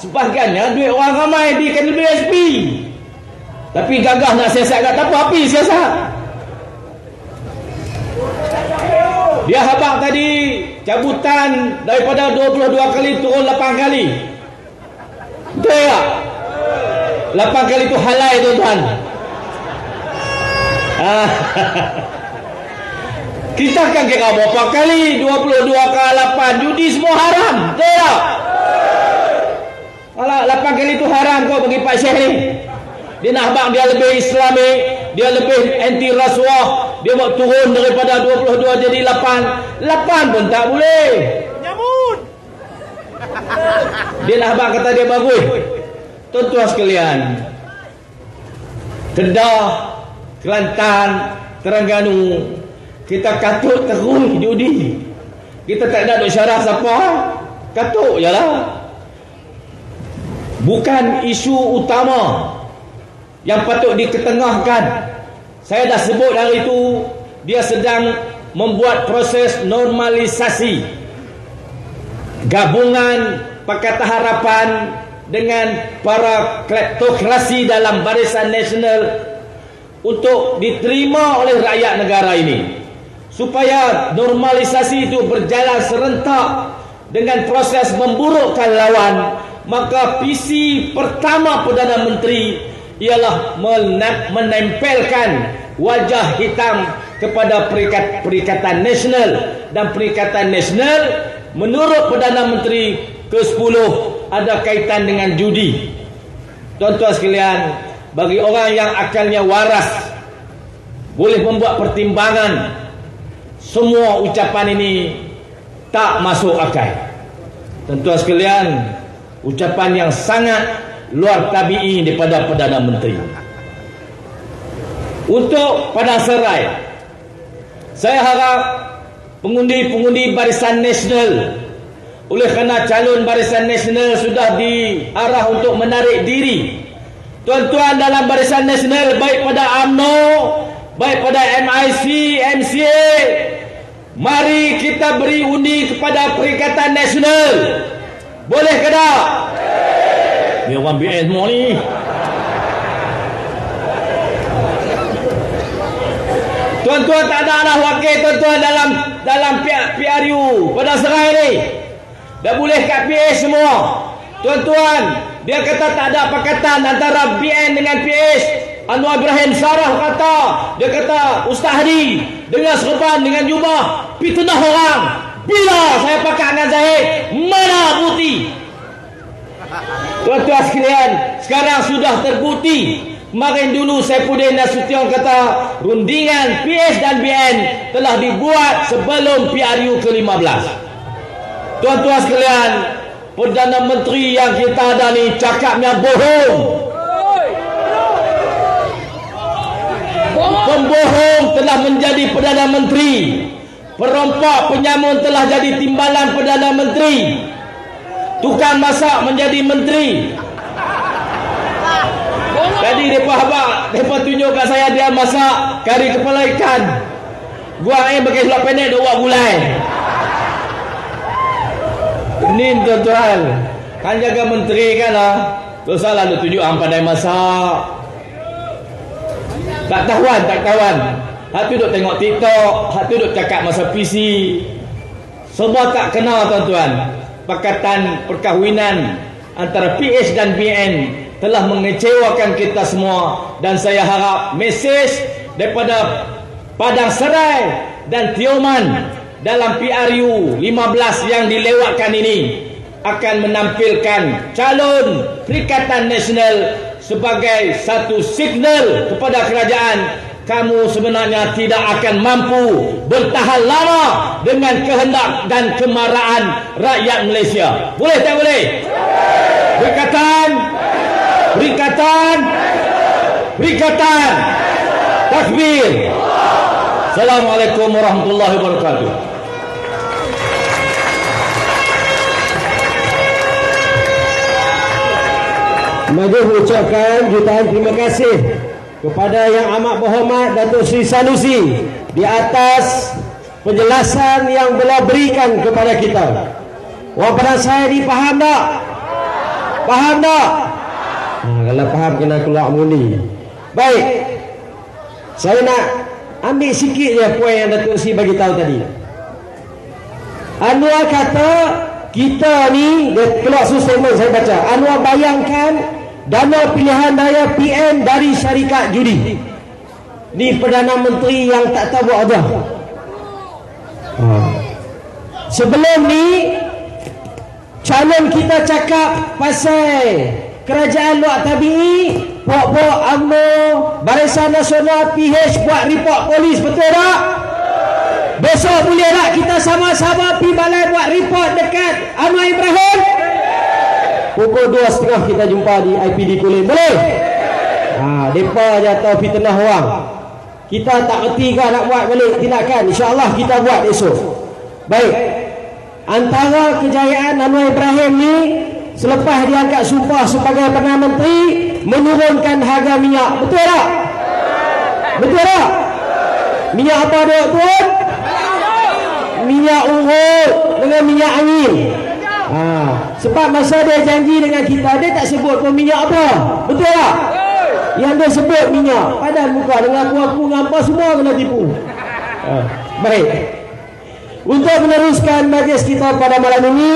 sebahagiannya duit orang ramai di KWSP. Tapi gagah nak siasat kat apa? Api siasat. Dia habaq tadi cabutan daripada 22 kali turun 8 kali. Betul tak? 8 kali itu halal tuan-tuan. Kita akan kira berapa kali? 22 kali 8. Judi semua haram. Betul tak? Kalau 8 kali itu haram kau bagi Pak Syekh ni. Dia nak habaq dia lebih Islamik, dia lebih anti rasuah. Dia mau turun daripada 22 jadi 8. 8 pun tak boleh. Nyamut. Dia nak habaq kata dia bagus. Tuan-tuan sekalian, Kedah, Kelantan, Terengganu, kita katuk terus judi. Kita tak ada duk syarah siapa. Katuk je lah. Bukan isu utama yang patut diketengahkan. Saya dah sebut hari itu, dia sedang membuat proses normalisasi gabungan Pakatan Harapan dengan para kleptokrasi dalam Barisan Nasional untuk diterima oleh rakyat negara ini. Supaya normalisasi itu berjalan serentak dengan proses memburukkan lawan, maka visi pertama Perdana Menteri ialah menempelkan wajah hitam kepada Perikatan Nasional, dan Perikatan Nasional menurut Perdana Menteri ke-10 ada kaitan dengan judi. Tuan-tuan sekalian, bagi orang yang akalnya waras boleh membuat pertimbangan, semua ucapan ini tak masuk akal. Tuan-tuan sekalian, ucapan yang sangat luar tabi'i daripada Perdana Menteri. Untuk Padang Serai, saya harap pengundi-pengundi Barisan Nasional, oleh kerana calon Barisan Nasional sudah diarah untuk menarik diri, tuan-tuan dalam Barisan Nasional, baik pada UMNO, baik pada MIC, MCA, mari kita beri undi kepada Perikatan Nasional. Boleh ke tak? Ni orang BN semua ni. Tuan-tuan tak ada anak wakil tuan-tuan dalam PRU Padang Serai ni. Dah boleh kat PH semua. Tuan-tuan, dia kata tak ada pakatan antara BN dengan PH. Anwar Ibrahim Sarah kata, dia kata Ustaz Hadi dengan serban dengan jubah fitnah orang. Bila saya pakai dengan Zahid, mana bukti? Tuan-tuan sekalian, sekarang sudah terbukti. Kemarin dulu Saifuddin Nasution kata rundingan PH dan BN telah dibuat sebelum PRU ke-15. Tuan-tuan sekalian, Perdana Menteri yang kita ada ni cakapnya bohong. Pembohong telah menjadi Perdana Menteri. Perompak penyamun telah jadi timbalan Perdana Menteri. Tukang masak menjadi menteri. Tadi mereka tunjuk kat saya dia masak kari kepala ikan. Gua pakai sulap pendek 2 bulan. Ini tuan-tuan, kan jaga menteri kan lah. Terus salah lu tunjuk pandai masak. Tak tahuan. Hak tu duk tengok TikTok, hak tu duk cakap masa PC. Semua tak kenal tuan-tuan. Pakatan perkahwinan antara PH dan BN telah mengecewakan kita semua, dan saya harap mesej daripada Padang Serai dan Tioman dalam PRU 15 yang dilewatkan ini akan menampilkan calon Perikatan Nasional sebagai satu signal kepada kerajaan, kamu sebenarnya tidak akan mampu bertahan lama dengan kehendak dan kemarahan rakyat Malaysia. Boleh tak boleh? Perikatan. Takbir. Assalamualaikum warahmatullahi wabarakatuh. Majlis mengucapkan jutaan terima kasih kepada Yang Amat Berhormat Datuk Seri Sanusi di atas penjelasan yang beliau berikan kepada kita. Orang Padang Serai ni faham tak? Faham tak? Kalau faham kena keluar mengundi. Baik. Saya nak ambil sikit je poin yang Datuk Seri bagi tahu tadi. Anwar kata kita ni, dia keluar statement saya baca. Anwar bayangkan dana pilihan raya PM dari syarikat judi. Ni Perdana Menteri yang tak tahu buat apa. Sebelum ni calon kita cakap pasal kerajaan luar tabi'i, puak-puak UMNO, Barisan Nasional, PH buat report polis, betul tak? Besok boleh tak kita sama-sama pergi balai buat report dekat Anwar Ibrahim? Pukul 2.30 kita jumpa di IPD Kulim, boleh? Mereka je tahu fitnah orang. Kita tak kerti kan nak buat balik tindakan. InsyaAllah kita buat esok. Baik. Antara kejayaan Anwar Ibrahim ni, selepas dia angkat sumpah sebagai Perdana Menteri, menurunkan harga minyak. Betul tak? Betul tak? Minyak apa dia turun? Minyak urut dengan minyak angin. Sebab masa dia janji dengan kita, dia tak sebut pun minyak apa. Betul tak? Yang dia sebut minyak. Padahal muka dengan aku ngampar semua kena tipu. Baik. Untuk meneruskan majlis kita pada malam ini,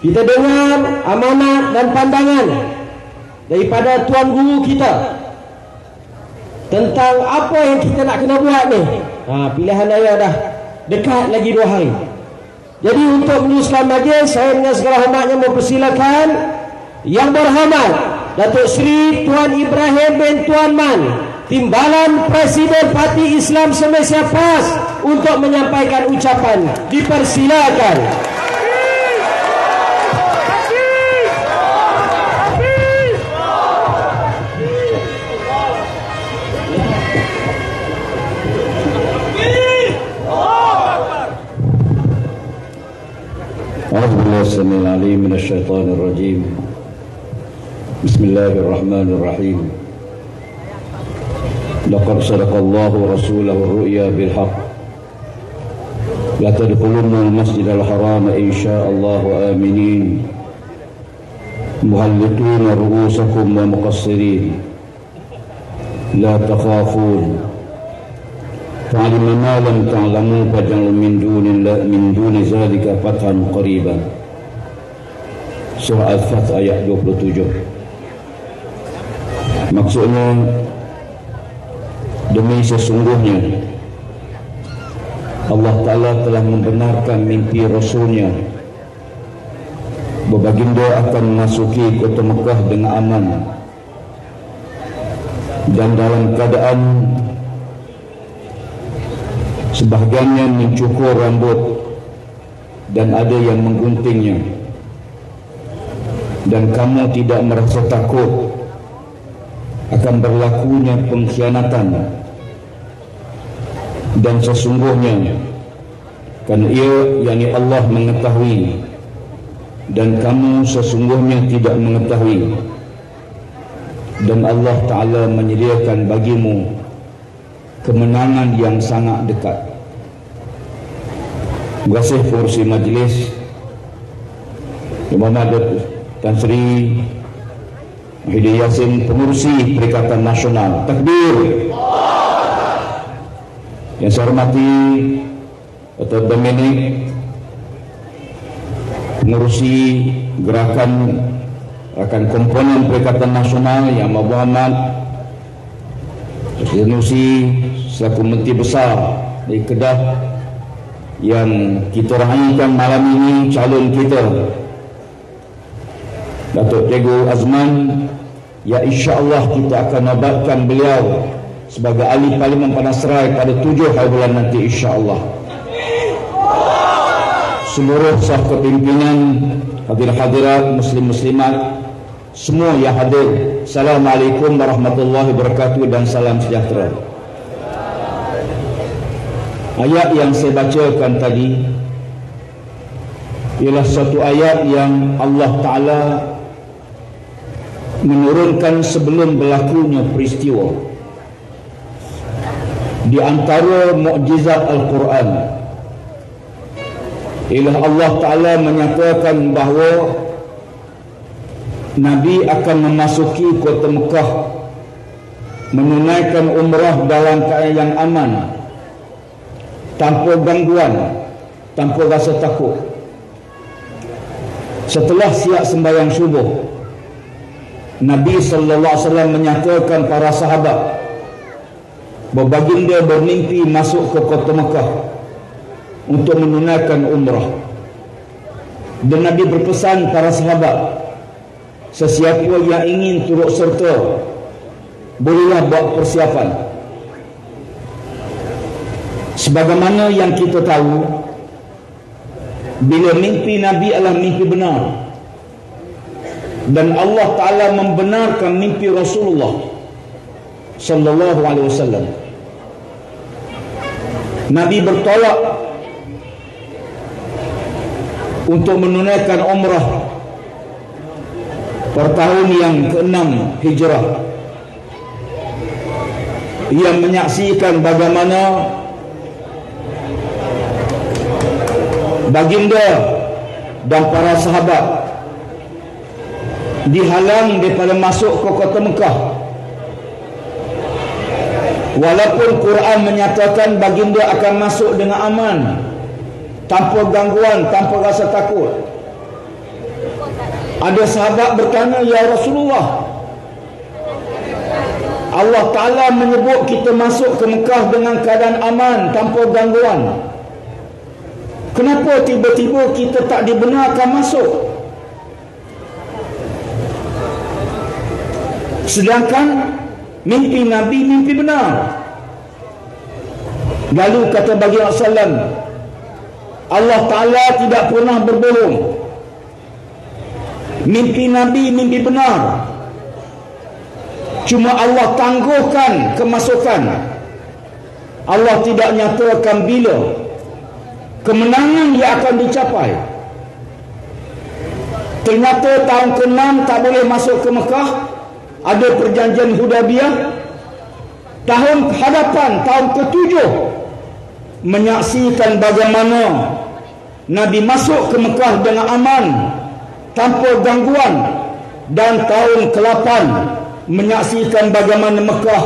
kita dengar amanat dan pandangan daripada Tuan Guru kita tentang apa yang kita nak kena buat ni. Pilihan raya dah dekat lagi 2 hari. Jadi untuk meneruskan majlis, saya dengan segala hormatnya mempersilakan Yang Berhormat Datuk Seri Tuan Ibrahim bin Tuan Man, Timbalan Presiden Parti Islam Malaysia PAS, untuk menyampaikan ucapan. Dipersilakan. A'udzubillahi samil alim minasyaitonir rajim. Bismillahirrahmanirrahim. Laqad sadaqallahu rasulahu ru'ya bil haqq. La tadkhulunna al-masjidal haram insyaallah aminin. Muhalliqina ru'usakum wa muqassirin. La takhafun. فَعَلِمَ مَا لَمْ تَعْلَمُوا فَجَعَلَ مِنْ دُونِ ذَلِكَ فَتْحًا قَرِيبًا. Surah Al-Fath ayat 27. Maksudnya, demi sesungguhnya Allah Ta'ala telah membenarkan mimpi Rasulnya bahawa baginda akan memasuki kota Mekah dengan aman dan dalam keadaan sebahagiannya mencukur rambut dan ada yang mengguntingnya, dan kamu tidak merasa takut akan berlakunya pengkhianatan. Dan sesungguhnya kerana ia, yakni Allah, mengetahui dan kamu sesungguhnya tidak mengetahui, dan Allah Ta'ala menyediakan bagimu kemenangan yang sangat dekat. Terima kasih pengurusi majlis, Yang Berhormat Tan Sri Muhyiddin Yassin, pengurusi Perikatan Nasional. Takbir. Yang saya hormati Dr. Dominic, pengurusi gerakan komponen Perikatan Nasional. Yang Berhormat Sanusi selaku Menteri Besar dari Kedah, yang kita raihkan malam ini calon kita Datuk Teguh Azman, ya insya-Allah kita akan nobatkan beliau sebagai ahli Parlimen Panas-Serai pada 7 hari bulan nanti insya-Allah. Seluruh sah kepimpinan, hadirat muslim-muslimat semua yang hadir, Assalamualaikum warahmatullahi wabarakatuh dan salam sejahtera. Ayat yang saya bacakan tadi ialah satu ayat yang Allah Ta'ala menurunkan sebelum berlakunya peristiwa. Di antara mukjizat Al-Quran ialah Allah Ta'ala menyatakan bahawa Nabi akan memasuki kota Mekah, menunaikan umrah dalam keadaan yang aman, tanpa gangguan, tanpa rasa takut. Setelah siap sembahyang subuh, Nabi SAW menyatakan para sahabat bahawa baginda bermimpi masuk ke kota Mekah untuk menunaikan umrah. Dan Nabi berpesan para sahabat, sesiapa yang ingin turut serta, bolehlah buat persiapan. Sebagaimana yang kita tahu, bila mimpi Nabi adalah mimpi benar, dan Allah Ta'ala membenarkan mimpi Rasulullah sallallahu alaihi wasallam, Nabi bertolak untuk menunaikan umrah pada tahun yang ke-6 Hijrah. Ia menyaksikan bagaimana baginda dan para sahabat dihalang daripada masuk ke kota Mekah. Walaupun Quran menyatakan baginda akan masuk dengan aman, tanpa gangguan, tanpa rasa takut. Ada sahabat bertanya, ya Rasulullah, Allah Ta'ala menyebut kita masuk ke Mekah dengan keadaan aman, tanpa gangguan. Kenapa tiba-tiba kita tak dibenarkan masuk? Sedangkan mimpi Nabi mimpi benar. Lalu kata baginda sallam, Allah Ta'ala tidak pernah berbohong. Mimpi Nabi mimpi benar. Cuma Allah tangguhkan kemasukan. Allah tidak nyatakan bila kemenangan yang akan dicapai. Ternyata tahun ke-6 tak boleh masuk ke Mekah, ada perjanjian Hudaibiyah. Tahun hadapan, tahun ke-7, menyaksikan bagaimana Nabi masuk ke Mekah dengan aman, tanpa gangguan. Dan tahun ke-8 menyaksikan bagaimana Mekah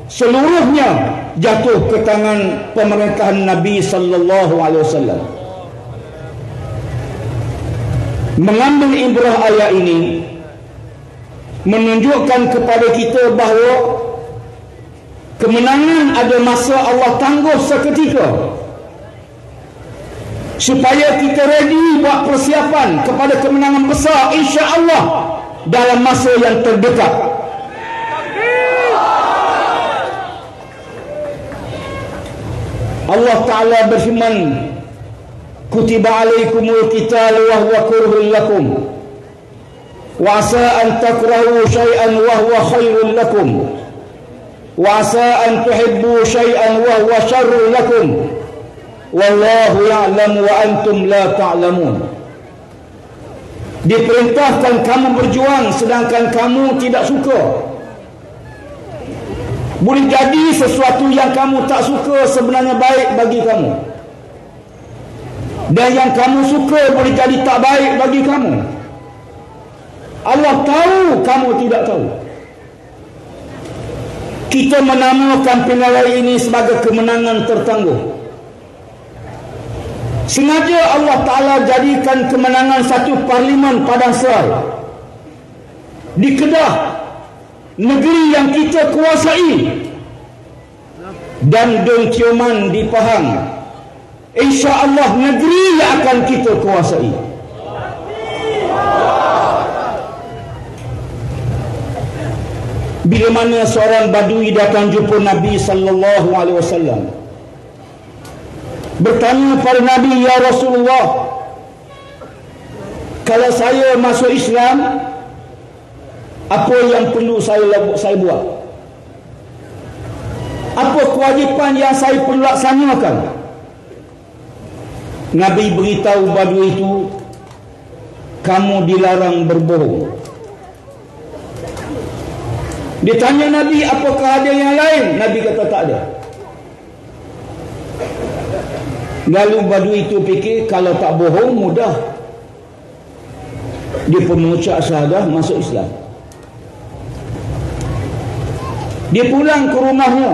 seluruhnya jatuh ke tangan pemerintahan Nabi sallallahu alaihi wasallam. Mengambil ibrah ayat ini menunjukkan kepada kita bahawa kemenangan ada masa Allah tangguh seketika, supaya kita ready buat persiapan kepada kemenangan besar insya-Allah dalam masa yang terdekat. Allah Ta'ala berfirman, kutiba alaikumul qital wa huwa kurhul lakum wa asa an takrahu syai'an wa huwa khairul lakum wa asa an tuhibbu syai'an wa huwa syarrul lakum wallahu ya'lamu wa antum la ta'lamun. Diperintahkan kamu berjuang sedangkan kamu tidak suka. Boleh jadi sesuatu yang kamu tak suka sebenarnya baik bagi kamu, dan yang kamu suka boleh jadi tak baik bagi kamu. Allah tahu, kamu tidak tahu. Kita menamakan pilihan ini sebagai kemenangan tertangguh. Sengaja Allah Ta'ala jadikan kemenangan satu parlimen padang serai di Kedah, negeri yang kita kuasai, dan Dun Tioman di Pahang, insya-Allah negeri yang akan kita kuasai. Bila mana seorang badui datang jumpa Nabi sallallahu alaihi wasallam, bertanya pada Nabi, ya Rasulullah, kalau saya masuk Islam, apa yang perlu saya buat? Apa kewajipan yang saya perlu laksanakan? Nabi beritahu badui itu, kamu dilarang berbohong. Dia tanya Nabi, apakah ada yang lain? Nabi kata tak ada. Lalu badui itu fikir, kalau tak bohong mudah. Dia pun mengucap syahadah, masuk Islam. Dia pulang ke rumahnya.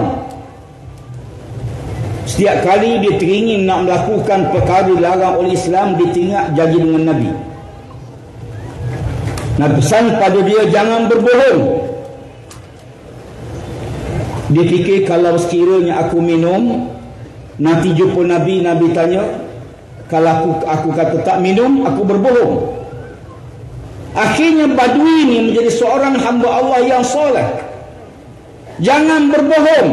Setiap kali dia teringin nak melakukan perkara dilarang oleh Islam, dia tengok janji dengan Nabi. Nabi pesan pada dia, jangan berbohong. Dia fikir kalau sekiranya aku minum, nanti jumpa Nabi, Nabi tanya, kalau aku kata tak minum, aku berbohong. Akhirnya Badui ini menjadi seorang hamba Allah yang soleh. Jangan berbohong.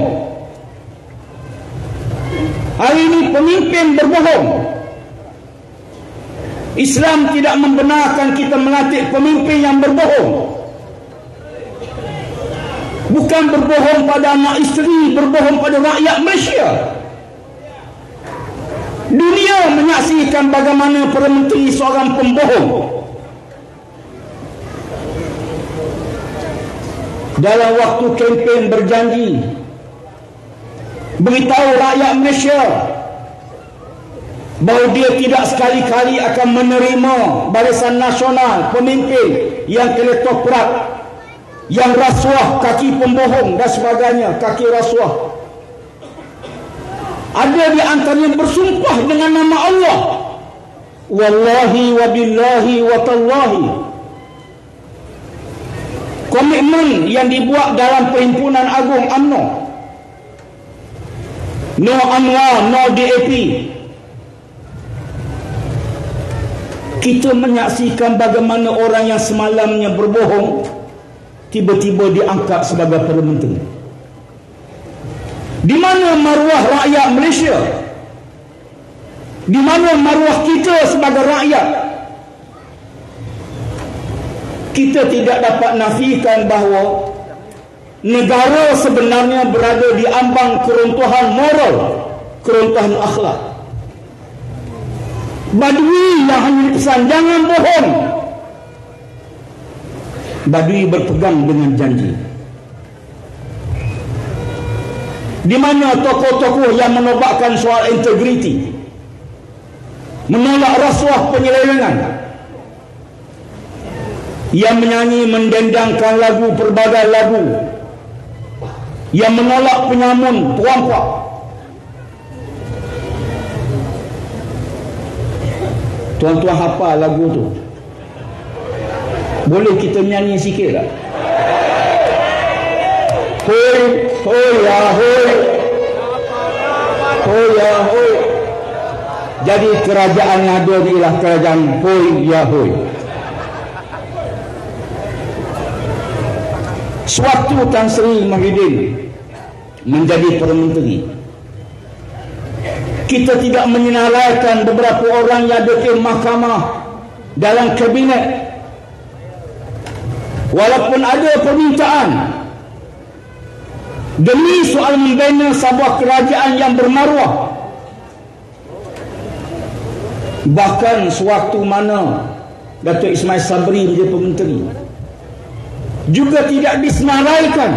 Hari ini pemimpin berbohong. Islam tidak membenarkan kita melatih pemimpin yang berbohong. Bukan berbohong pada anak isteri, berbohong pada rakyat Malaysia. Dunia menyaksikan bagaimana Perdana Menteri seorang pembohong. Dalam waktu kempen berjanji, beritahu rakyat Malaysia bahawa dia tidak sekali-kali akan menerima Barisan Nasional, pemimpin yang keletoprak, yang rasuah, kaki pembohong dan sebagainya, kaki rasuah. Ada di antaranya bersumpah dengan nama Allah, wallahi wa billahi wa tallahi. Komitmen yang dibuat dalam Perhimpunan Agung UMNO, no UMNO, no DAP. Kita menyaksikan bagaimana orang yang semalamnya berbohong tiba-tiba diangkat sebagai Perdana Menteri. Di mana maruah rakyat Malaysia? Di mana maruah kita sebagai rakyat? Kita tidak dapat nafikan bahawa negara sebenarnya berada di ambang keruntuhan moral, keruntuhan akhlak. Badui yang hanya dipesan jangan bohong. Badui berpegang dengan janji. Di mana tokoh-tokoh yang menolakkan soal integriti, menolak rasuah penyelewengan, yang menyanyi mendendangkan lagu pelbagai lagu, yang menolak penyamun perampok. Tuan-tuan hafal lagu tu? Boleh kita menyanyi sikit tak? Hoi, hoi ya hoi, hoi ya hoi. Jadi kerajaan yang ada ialah kerajaan hoi ya hoi. Sewaktu Tan Sri Muhyiddin menjadi Perdana Menteri, kita tidak menyenaraikan beberapa orang yang ada di mahkamah dalam kabinet. Walaupun ada permintaan demi soal membina sebuah kerajaan yang bermaruah. Bahkan sewaktu mana Datuk Ismail Sabri menjadi Menteri, juga tidak disenaraikan.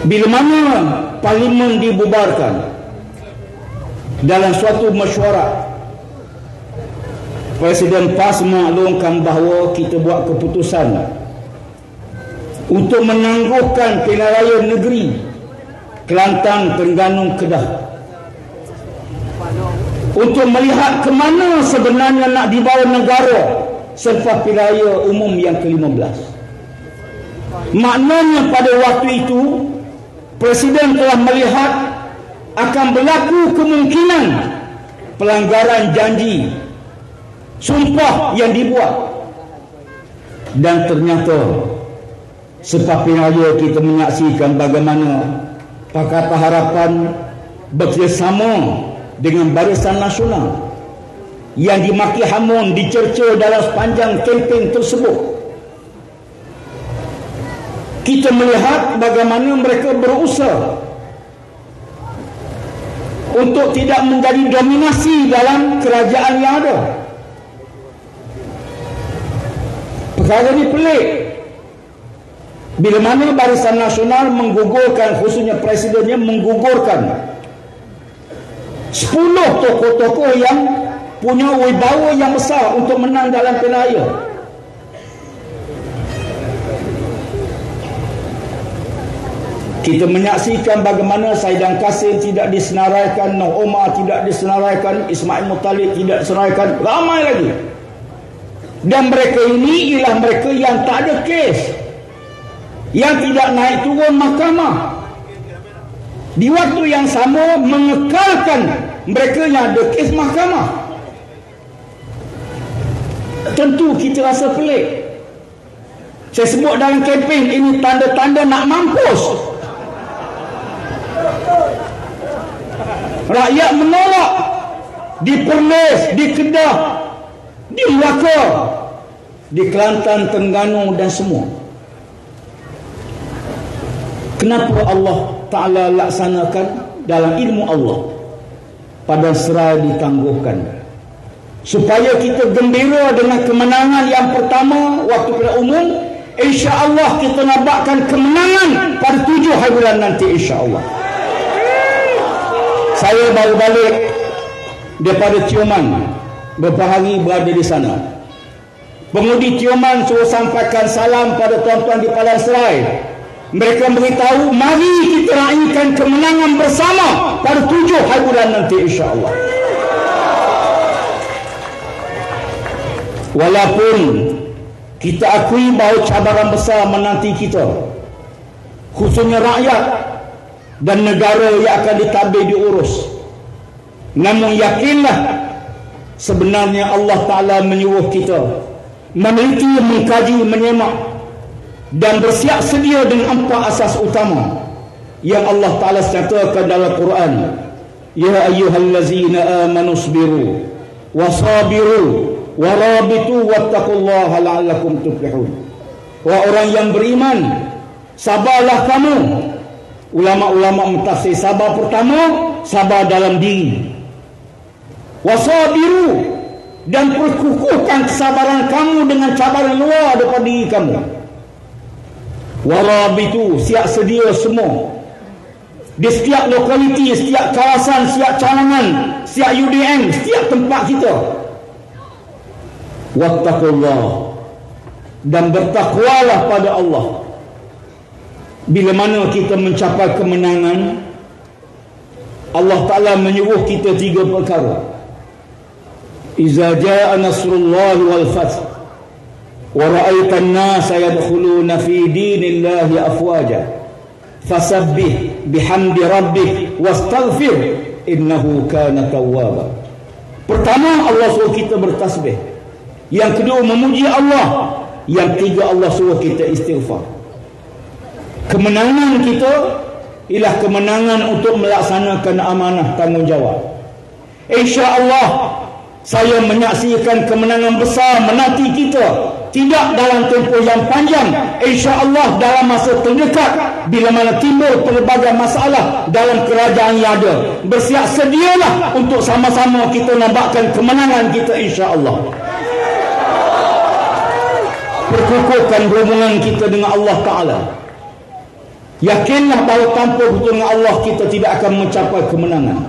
Bila mana Parlimen dibubarkan dalam suatu mesyuarat, Presiden PAS maklumkan bahawa kita buat keputusan untuk menangguhkan pilihan raya negeri Kelantan, Terengganu, Kedah, untuk melihat ke mana sebenarnya nak dibawa negara selepas pilihan raya umum yang ke-15. Maknanya pada waktu itu Presiden telah melihat akan berlaku kemungkinan pelanggaran janji sumpah yang dibuat. Dan ternyata selepas pilihan raya kita menyaksikan bagaimana Pakatan Harapan bekerjasama dengan Barisan Nasional yang dimaki hamun, dicerca dalam sepanjang kempen tersebut. Kita melihat bagaimana mereka berusaha untuk tidak menjadi dominasi dalam kerajaan yang ada. Perkara ini pelik. Bila mana Barisan Nasional menggugurkan, khususnya Presidennya menggugurkan 10 tokoh-tokoh yang punya wibawa yang besar untuk menang dalam pilihan raya. Kita menyaksikan bagaimana Saidan Kasim tidak disenaraikan, Noh Omar tidak disenaraikan, Ismail Muttalib tidak disenaraikan, ramai lagi. Dan mereka ini ialah mereka yang tak ada kes, yang tidak naik turun mahkamah. Di waktu yang sama mengekalkan mereka yang ada kes mahkamah. Tentu kita rasa pelik. Saya sebut dalam kempen ini tanda-tanda nak mampus. Rakyat menolak di Perlis, di Kedah, di Melaka, di Kelantan, Terengganu dan semua. Kenapa Allah Ta'ala laksanakan dalam ilmu Allah pada serai ditangguhkan, supaya kita gembira dengan kemenangan yang pertama waktu pilihan umum. InsyaAllah kita nampakkan kemenangan pada 7 hari bulan nanti, insyaAllah. Saya baru balik daripada Tioman, beberapa hari berada di sana. Pengundi Tioman suruh sampaikan salam pada tuan-tuan di Padang Serai. Mereka beritahu, mari kita raikan kemenangan bersama pada 7 hari bulan nanti, insyaAllah. Walaupun kita akui bahawa cabaran besar menanti kita, khususnya rakyat dan negara yang akan ditadbir diurus, namun yakinlah sebenarnya Allah Ta'ala menyuruh kita meneliti, mengkaji, menyemak dan bersiap sedia dengan 4 asas utama yang Allah Ta'ala nyatakan dalam Quran. Ya ayyuhallazina amanu sabiru wasabiru warabitu wattaqullaha la'allakum tuflihun. Wahai orang yang beriman, sabarlah kamu. Ulama-ulama mentafsir sabar pertama, sabar dalam diri. Wasabiru, dan perkukuhkan kesabaran kamu dengan cabaran luar daripada diri kamu. Warabitu, siap sedia semua. Di setiap lokaliti, setiap kawasan, setiap calangan, setiap UDM, setiap tempat kita. Wattaqullah, dan bertakwalah pada Allah. Bila mana kita mencapai kemenangan, Allah Ta'ala menyuruh kita 3 perkara. Iza jaa nasrullahi wal fath wa ra'aitan nasa yadkhuluna fi dinillahi afwaja fasabbih bihamdi rabbik wastaghfir innahu kana tawwaba. Pertama, Allah suruh kita bertasbih. Yang kedua, memuji Allah. Yang ketiga, Allah suruh kita istighfar. Kemenangan kita ialah kemenangan untuk melaksanakan amanah tanggungjawab. InsyaAllah saya menyaksikan kemenangan besar menanti kita, tidak dalam tempoh yang panjang. InsyaAllah dalam masa terdekat, bila mana timbul pelbagai masalah dalam kerajaan yang ada, bersiap sedialah untuk sama-sama kita nampakkan kemenangan kita, insyaAllah. Perkukuhkan hubungan kita dengan Allah Ta'ala. Yakinlah bahawa tanpa hubungan Allah kita tidak akan mencapai kemenangan.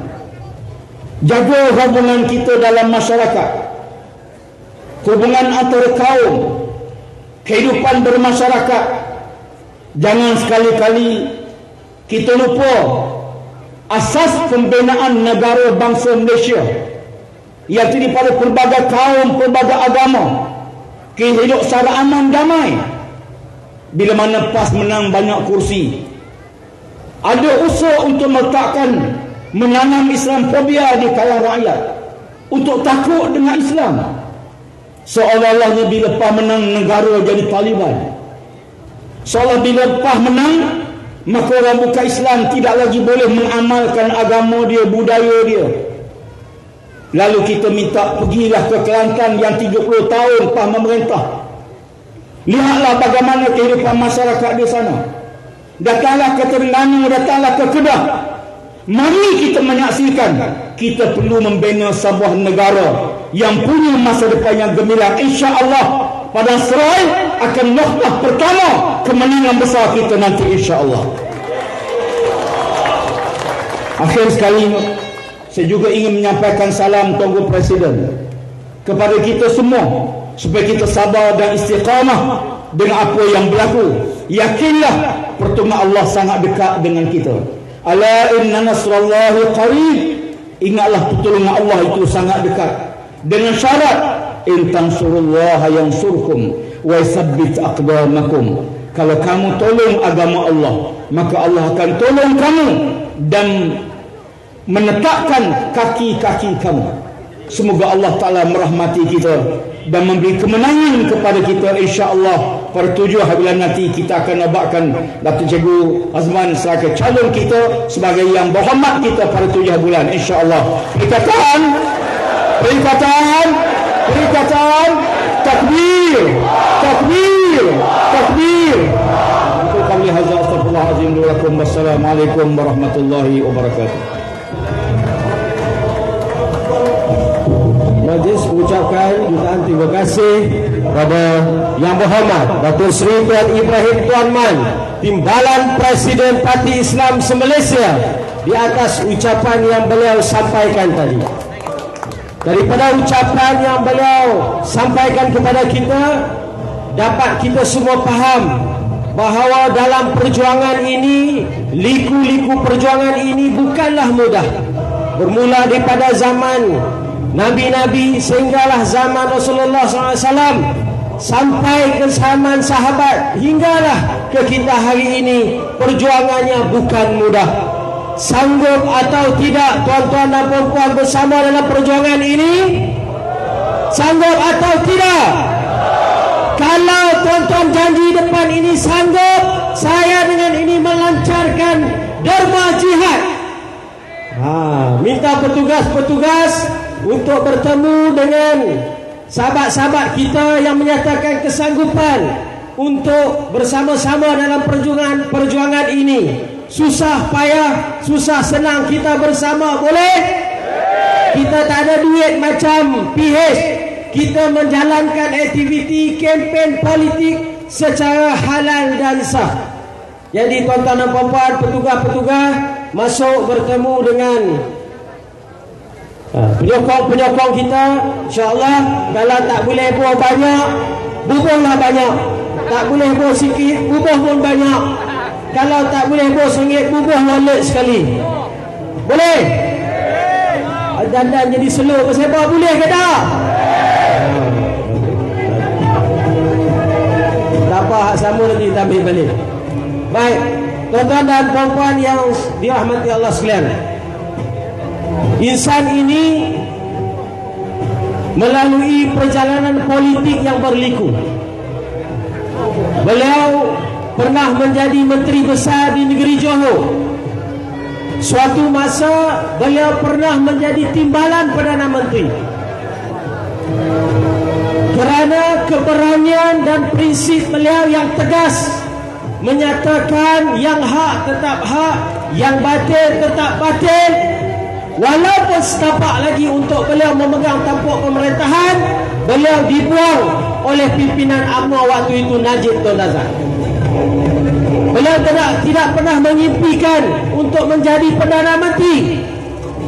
Jaga hubungan kita dalam masyarakat, hubungan antara kaum, kehidupan bermasyarakat. Jangan sekali-kali kita lupa asas pembinaan negara bangsa Malaysia, iaitu pada pelbagai kaum, pelbagai agama, hidup secara aman damai. Bila mana PAS menang banyak kursi, ada usaha untuk meletakkan, menanam Islamfobia di kalangan rakyat, untuk takut dengan Islam, seolah-olahnya bila PAS menang negara jadi Taliban. Seolah bila PAS menang maka orang bukan Islam tidak lagi boleh mengamalkan agama dia, budaya dia. Lalu kita minta pergilah ke Kelantan yang 30 tahun PAS memerintah. Lihatlah bagaimana kehidupan masyarakat di sana. Datanglah ke Terengganu, datanglah ke Kedah. Mari kita menyaksikan, kita perlu membina sebuah negara yang punya masa depan yang gemilang. InsyaAllah Padang Serai akan noktah pertama kemenangan besar kita nanti, insyaAllah. Akhir sekali, saya juga ingin menyampaikan salam Tuanku Presiden. kepada kita semua supaya kita sabar dan istiqamah dengan apa yang berlaku. Yakinlah pertolongan Allah sangat dekat dengan kita. Ala inna nasrallahi qarib. Ingatlah pertolongan Allah itu sangat dekat. Dengan syarat in tansurullaha yansurkum wa yuthabbit aqdamakum. Kalau kamu tolong agama Allah, maka Allah akan tolong kamu dan menetapkan kaki-kaki kamu. Semoga Allah Ta'ala merahmati kita dan memberi kemenangan kepada kita, insya-Allah. Pada 7 bulan nanti kita akan nampakkan Datuk Cikgu Azman sebagai calon kita, sebagai yang berhormat kita pada 7 bulan, insya-Allah. Perikatan takbir. Itu kami hadza astagfirullahalazim lakum. Wassalamualaikum warahmatullahi wabarakatuh. Majlis mengucapkan jutaan terima kasih kepada Yang Berhormat Datuk Seri Tuan Ibrahim Tuan Man, Timbalan Presiden Parti Islam se-Malaysia, di atas ucapan yang beliau sampaikan tadi. Daripada ucapan yang beliau sampaikan kepada kita, dapat kita semua faham bahawa dalam perjuangan ini, liku-liku perjuangan ini bukanlah mudah. Bermula daripada zaman Nabi-Nabi sehinggalah zaman Rasulullah SAW, sampai ke zaman sahabat, hinggalah ke kita hari ini, perjuangannya bukan mudah. Sanggup atau tidak tuan-tuan dan puan-puan bersama dalam perjuangan ini? Sanggup atau tidak? Kalau tuan-tuan janji depan ini sanggup, saya dengan ini melancarkan derma jihad. Minta petugas-petugas untuk bertemu dengan sahabat-sahabat kita yang menyatakan kesanggupan untuk bersama-sama dalam perjuangan ini. Susah payah, susah senang kita bersama, boleh? Kita tak ada duit macam PH. Kita menjalankan aktiviti kempen politik secara halal dan sah. Jadi tuan-tuan dan puan-puan, petugas-petugas masuk bertemu dengan penyokong-penyokong kita, insya-Allah. Kalau tak boleh buah banyak, bubuhlah banyak. Tak boleh buah sikit, bubuh pun banyak. Kalau tak boleh buah sengit, bubuh wallet sekali. Boleh? Dandan jadi slow ke sebab boleh ke tak? Tak apa, hak sama nanti kita ambil balik. Baik, tuan-tuan dan puan-puan yang dirahmati Allah sekalian, insan ini melalui perjalanan politik yang berliku. Beliau pernah menjadi menteri besar di negeri Johor. Suatu masa beliau pernah menjadi timbalan Perdana Menteri. Kerana keberanian dan prinsip beliau yang tegas, menyatakan yang hak tetap hak, yang batil tetap batil. Walaupun setapak lagi untuk beliau memegang tampuk pemerintahan, beliau dibuang oleh pimpinan UMNO waktu itu, Najib Tun Razak. Beliau tidak pernah mengimpikan untuk menjadi Perdana Menteri.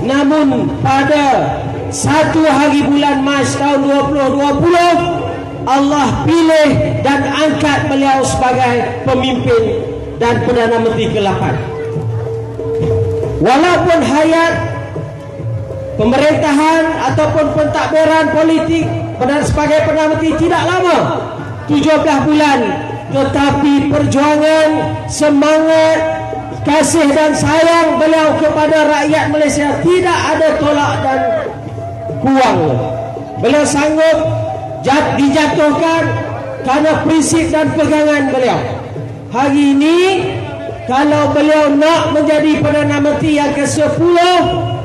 Namun pada 1 hari bulan Mac tahun 2020, Allah pilih dan angkat beliau sebagai pemimpin dan Perdana Menteri ke-8. Walaupun hayat pemerintahan ataupun pentadbiran politik sebagai Perdana Menteri tidak lama, 17 bulan, tetapi perjuangan, semangat, kasih dan sayang beliau kepada rakyat Malaysia tidak ada tolak dan kurang. Beliau sanggup dijatuhkan kerana prinsip dan pegangan beliau. Hari ini kalau beliau nak menjadi Perdana Menteri yang ke-10,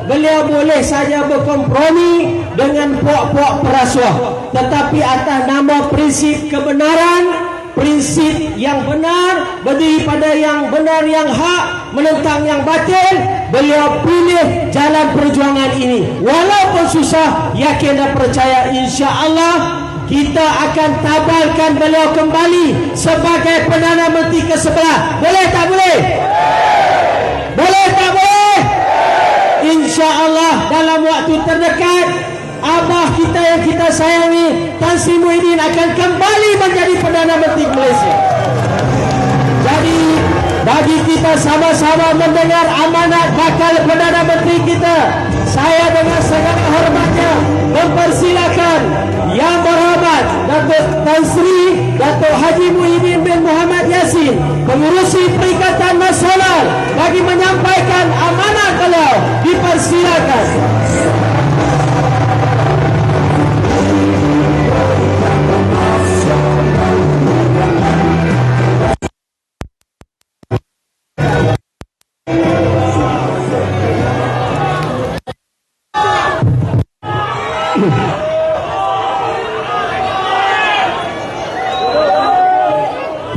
beliau boleh saja berkompromi dengan puak-puak perasuah, tetapi atas nama prinsip kebenaran, prinsip yang benar, berdiri pada yang benar, yang hak, menentang yang batil, beliau pilih jalan perjuangan ini. Walaupun susah, yakin dan percaya, insya-Allah kita akan tabalkan beliau kembali sebagai Perdana Menteri ke-11. Boleh tak boleh? Boleh tak boleh? InsyaAllah dalam waktu terdekat abah kita yang kita sayangi Tan Sri Muhyiddin akan kembali menjadi Perdana Menteri Malaysia. Jadi bagi kita sama-sama mendengar amanat bakal Perdana Menteri kita, saya dengan segala hormatnya mempersilakan Yang Berhormat Datuk Tan Sri Datuk Haji Muhyiddin bin Muhammad Yassin, pengurusi Perikatan Nasional, bagi menyampaikan amanat beliau. Dipersilakan.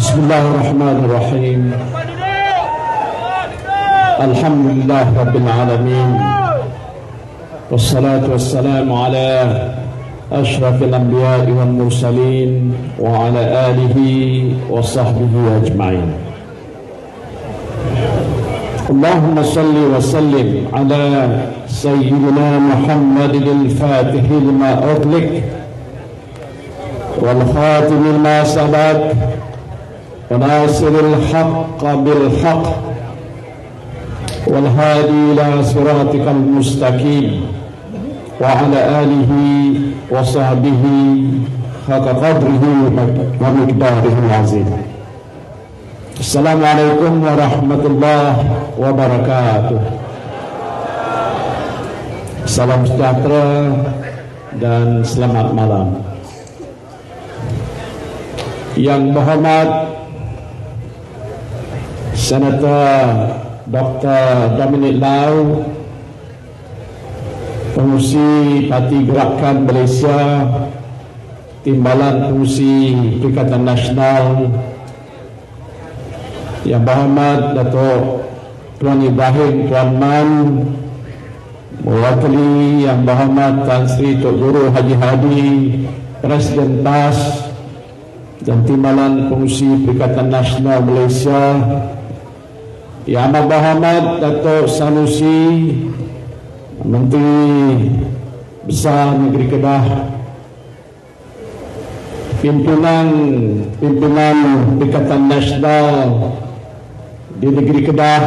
Bismillahirrahmanirrahim. Alhamdulillah Rabbil Alamin. Wassalatu wassalamu ala ashrafil anbiya'i wal mursalin wa ala alihi wa sahbihi ajma'in. Allahumma salli wa sallim ala sayyidina Muhammadin al-Fatih lima ughliq wal khatim lima sabaq وناصر الحق بالحق والهادي إلى صراطك المستقيم وعلى آله وصحبه حق قدره ومقداره العظيم. Assalamualaikum warahmatullahi wabarakatuh. Salam sejahtera dan selamat malam. Yang berhormat Senator Dr. Dominic Lau, Pengurusi Parti Gerakan Malaysia, Timbalan Pengurusi Perikatan Nasional, Yang Berhormat Datuk Tuan Ibrahim Tuan Man, mewakili Yang Berhormat Tan Sri Tok Guru Haji Hadi, Presiden PAS dan Timbalan Pengurusi Perikatan Nasional Malaysia, Yang Amat Berhormat Datuk Sanusi, Menteri Besar Negeri Kedah, Pimpinan Perikatan Nasional di Negeri Kedah,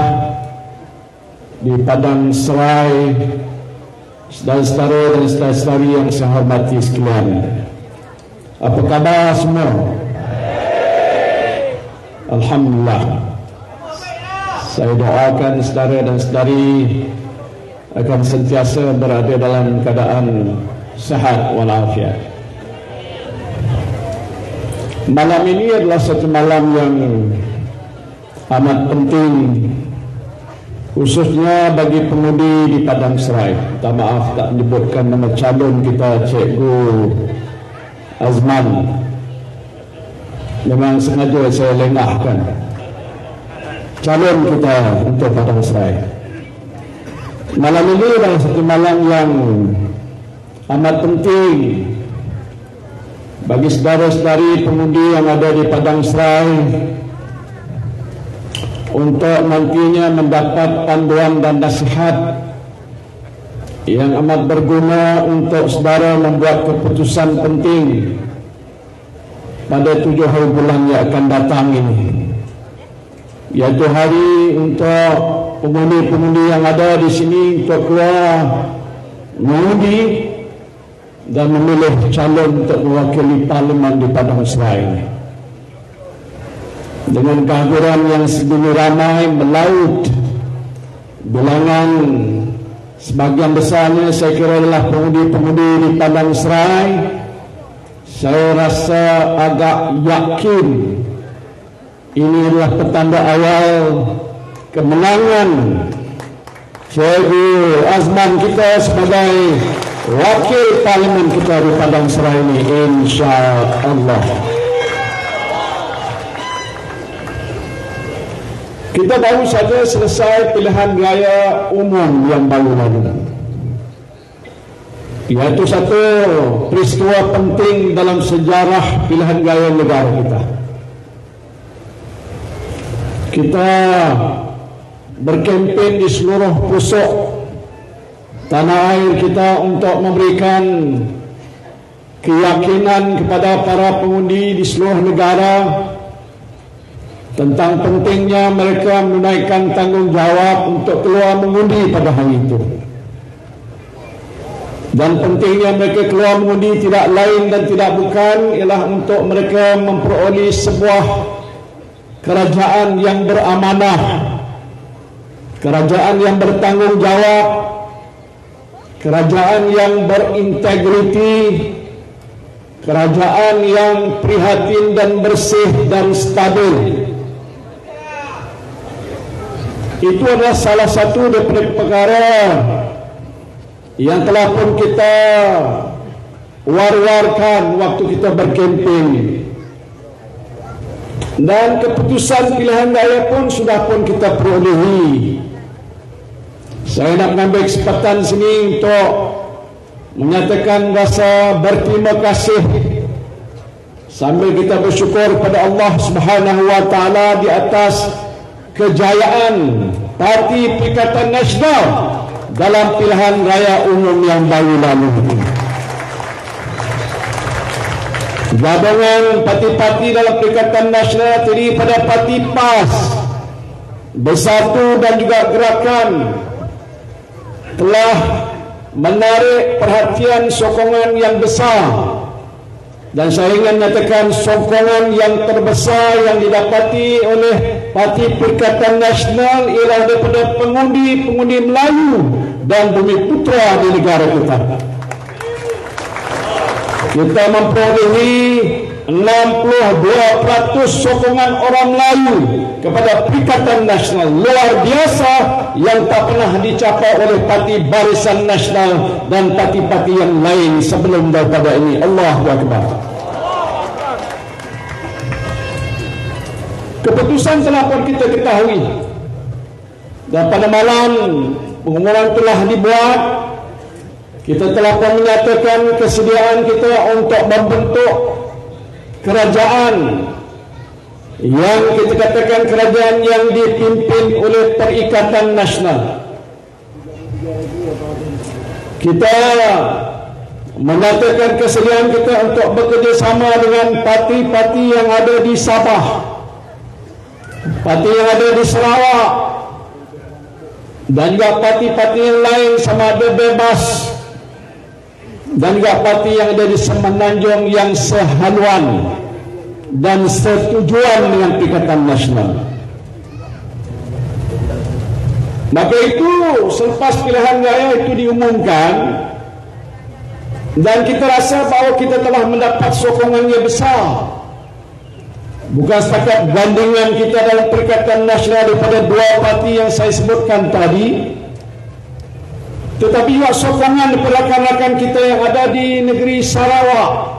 di Padang Serai, saudara-saudara dan saudari yang saya hormati sekalian. Apa khabar semua? Alhamdulillah. Saya doakan saudara dan saudari akan sentiasa berada dalam keadaan sehat walafiat. Malam ini adalah satu malam yang amat penting, khususnya bagi pengundi di Padang Serai. Minta maaf tak menyebutkan nama calon kita, Cikgu Azman. Memang sengaja saya lengahkan calon kita untuk Padang Serai. Malam ini adalah satu malam yang amat penting bagi saudara-saudari pengundi yang ada di Padang Serai untuk nantinya mendapat panduan dan nasihat yang amat berguna untuk saudara membuat keputusan penting pada 7 hari bulan yang akan datang ini, yaitu hari untuk pengundi-pengundi yang ada di sini untuk keluar mengundi dan memilih calon untuk mewakili Parlimen di Padang Serai ini. Dengan kehadiran yang segini ramai melaut, bilangan sebagian besarnya saya kira adalah pengundi-pengundi di Padang Serai, saya rasa agak yakin ini adalah petanda awal kemenangan Cikgu Azman kita sebagai wakil Parlimen kita di Padang Serai ini, insya-Allah. Kita baru saja selesai pilihan raya umum yang baru lalu, iaitu satu peristiwa penting dalam sejarah pilihan raya negara kita. Kita berkempen di seluruh pelosok tanah air kita untuk memberikan keyakinan kepada para pengundi di seluruh negara tentang pentingnya mereka menunaikan tanggungjawab untuk keluar mengundi pada hari itu. Dan pentingnya mereka keluar mengundi tidak lain dan tidak bukan ialah untuk mereka memperoleh sebuah kerajaan yang beramanah, kerajaan yang bertanggungjawab, kerajaan yang berintegriti, kerajaan yang prihatin dan bersih dan stabil. Itu adalah salah satu daripada perkara yang telah pun kita war-warkan waktu kita berkempen, dan keputusan pilihan raya pun sudah pun kita perolehi. Saya nak mengambil kesempatan sini untuk menyatakan rasa berterima kasih sambil kita bersyukur kepada Allah Subhanahu wa taala di atas kejayaan Parti Perikatan Nasional dalam pilihan raya umum yang baru lalu. Gabungan parti-parti dalam Perikatan Nasional terdiri pada Parti PAS, Bersatu dan juga Gerakan telah menarik perhatian sokongan yang besar, dan saya ingin menyatakan sokongan yang terbesar yang didapati oleh Parti Perikatan Nasional ialah daripada pengundi-pengundi Melayu dan Bumi Putra di negara kita. Kita memperolehi 62% sokongan orang Melayu kepada Perikatan Nasional, luar biasa yang tak pernah dicapai oleh Parti Barisan Nasional dan parti-parti yang lain sebelum daripada ini. Allahu Akbar. Keputusan telah pun kita ketahui, dan pada malam pengumuman telah dibuat. Kita telah pun menyatakan kesediaan kita untuk membentuk kerajaan yang kita katakan kerajaan yang dipimpin oleh Perikatan Nasional. Kita menyatakan kesediaan kita untuk bekerjasama dengan parti-parti yang ada di Sabah, parti yang ada di Sarawak, dan juga parti-parti yang lain sama ada Bebas, dan juga parti yang ada di Semenanjung yang sehaluan dan setujuan dengan Perikatan Nasional. Maka itu selepas pilihan raya itu diumumkan, dan kita rasa bahawa kita telah mendapat sokongan yang besar. Bukan setakat gandingan kita dalam Perikatan Nasional daripada dua parti yang saya sebutkan tadi, tetapi juga sokongan daripada rakan-rakan kita yang ada di negeri Sarawak.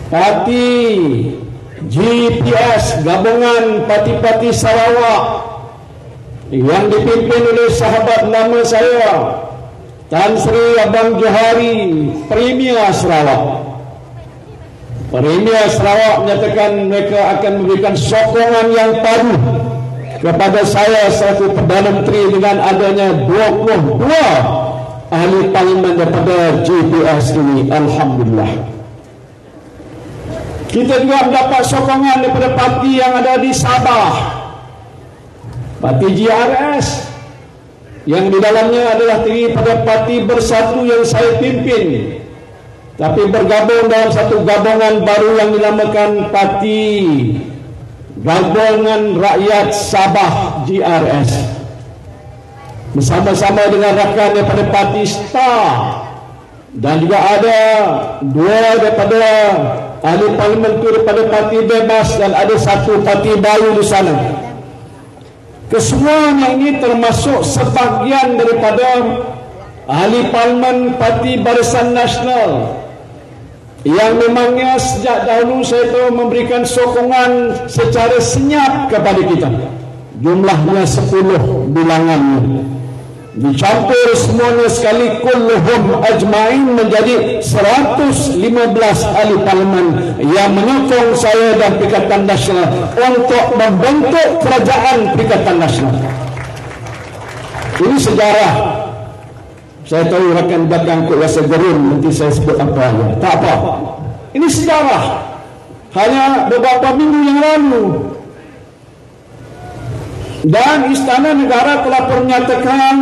Parti GPS, gabungan parti-parti Sarawak yang dipimpin oleh sahabat nama saya, Tan Sri Abang Johari, Premier Sarawak. Premier Sarawak menyatakan mereka akan memberikan sokongan yang padu kepada saya selaku Perdana Menteri dengan adanya 22 ahli parlimen daripada GPS ini. Alhamdulillah. Kita juga mendapat sokongan daripada parti yang ada di Sabah, Parti GRS, yang di dalamnya adalah terdiri pada Parti Bersatu yang saya pimpin, tapi bergabung dalam satu gabungan baru yang dinamakan Parti Gabungan Rakyat Sabah GRS, bersama-sama dengan rakan daripada Parti Star, dan juga ada dua daripada ahli parlimen itu daripada Parti Bebas, dan ada satu parti baru di sana. Kesemuanya ini termasuk sebahagian daripada ahli parlimen Parti Barisan Nasional yang memangnya sejak dahulu saya tahu memberikan sokongan secara senyap kepada kita. Jumlahnya 10 bilangan, dicampur semuanya sekali, kulluhum ajmain, menjadi 115 ahli parlimen yang menyokong saya dan Perikatan Nasional untuk membentuk kerajaan Perikatan Nasional. Ini sejarah. Saya tahu rakan belakang kok rasa gerun nanti saya sebut apa ya. Tak apa. Ini sejarah. Hanya beberapa minggu yang lalu. Dan Istana Negara telah menyatakan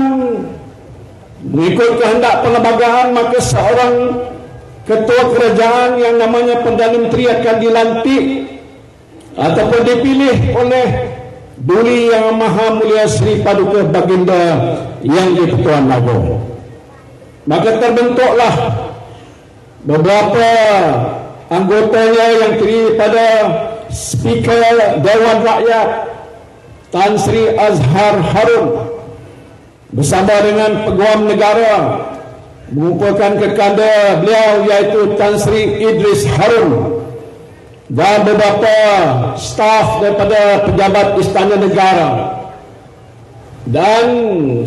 mengikut kehendak perlembagaan, maka seorang ketua kerajaan yang namanya Perdana Menteri akan dilantik ataupun dipilih oleh Duli Yang Maha Mulia Sri Paduka Baginda Yang di-Pertuan Agong. Maka terbentuklah beberapa anggotanya yang terdiri pada Speaker Dewan Rakyat Tan Sri Azhar Harun bersama dengan Peguam Negara mengumpulkan kekanda beliau iaitu Tan Sri Idris Harun dan beberapa staf daripada pejabat Istana Negara. Dan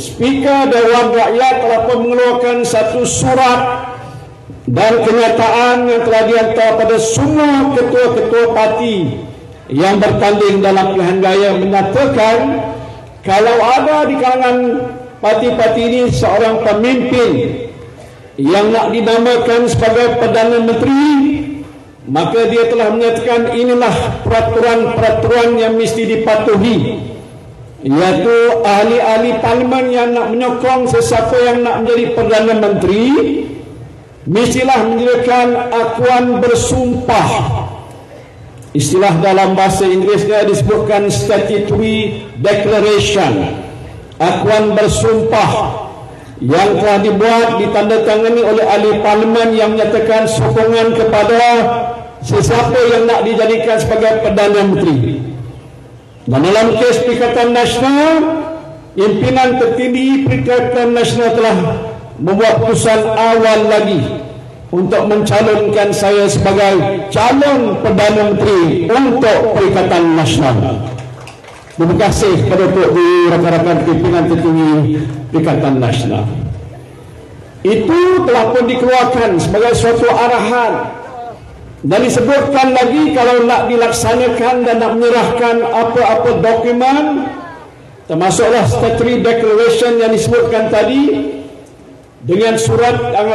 Speaker Dewan Rakyat telah pun mengeluarkan satu surat dan kenyataan yang telah dihantar pada semua ketua-ketua parti yang bertanding dalam pilihan raya, menyatakan kalau ada di kalangan parti-parti ini seorang pemimpin yang nak dinamakan sebagai Perdana Menteri, maka dia telah menyatakan inilah peraturan-peraturan yang mesti dipatuhi, iaitu ahli-ahli parlimen yang nak menyokong sesiapa yang nak menjadi Perdana Menteri mestilah menyediakan akuan bersumpah. Istilah dalam bahasa Inggerisnya disebutkan statutory declaration, akuan bersumpah yang telah dibuat ditandatangani oleh ahli parlimen yang menyatakan sokongan kepada sesiapa yang nak dijadikan sebagai Perdana Menteri. Dan dalam kes Perikatan Nasional, pimpinan tertinggi Perikatan Nasional telah membuat keputusan awal lagi untuk mencalonkan saya sebagai calon Perdana Menteri untuk Perikatan Nasional. Terima kasih kepada rakan-rakan pimpinan tertinggi Perikatan Nasional. Itu telah pun dikeluarkan sebagai suatu arahan dan disebutkan lagi kalau nak dilaksanakan dan nak menyerahkan apa-apa dokumen, termasuklah statutory declaration yang disebutkan tadi, dengan surat yang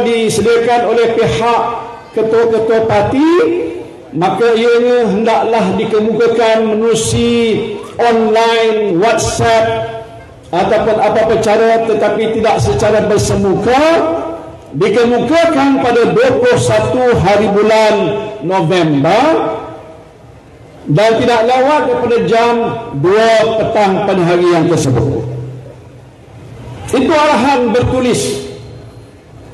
disediakan oleh pihak ketua-ketua parti, maka ianya hendaklah dikemukakan menerusi online, WhatsApp ataupun apa-apa cara, tetapi tidak secara bersemuka, dikemukakan pada 21 hari bulan November dan tidak lewat daripada jam 2 petang pada hari yang tersebut. Itu arahan bertulis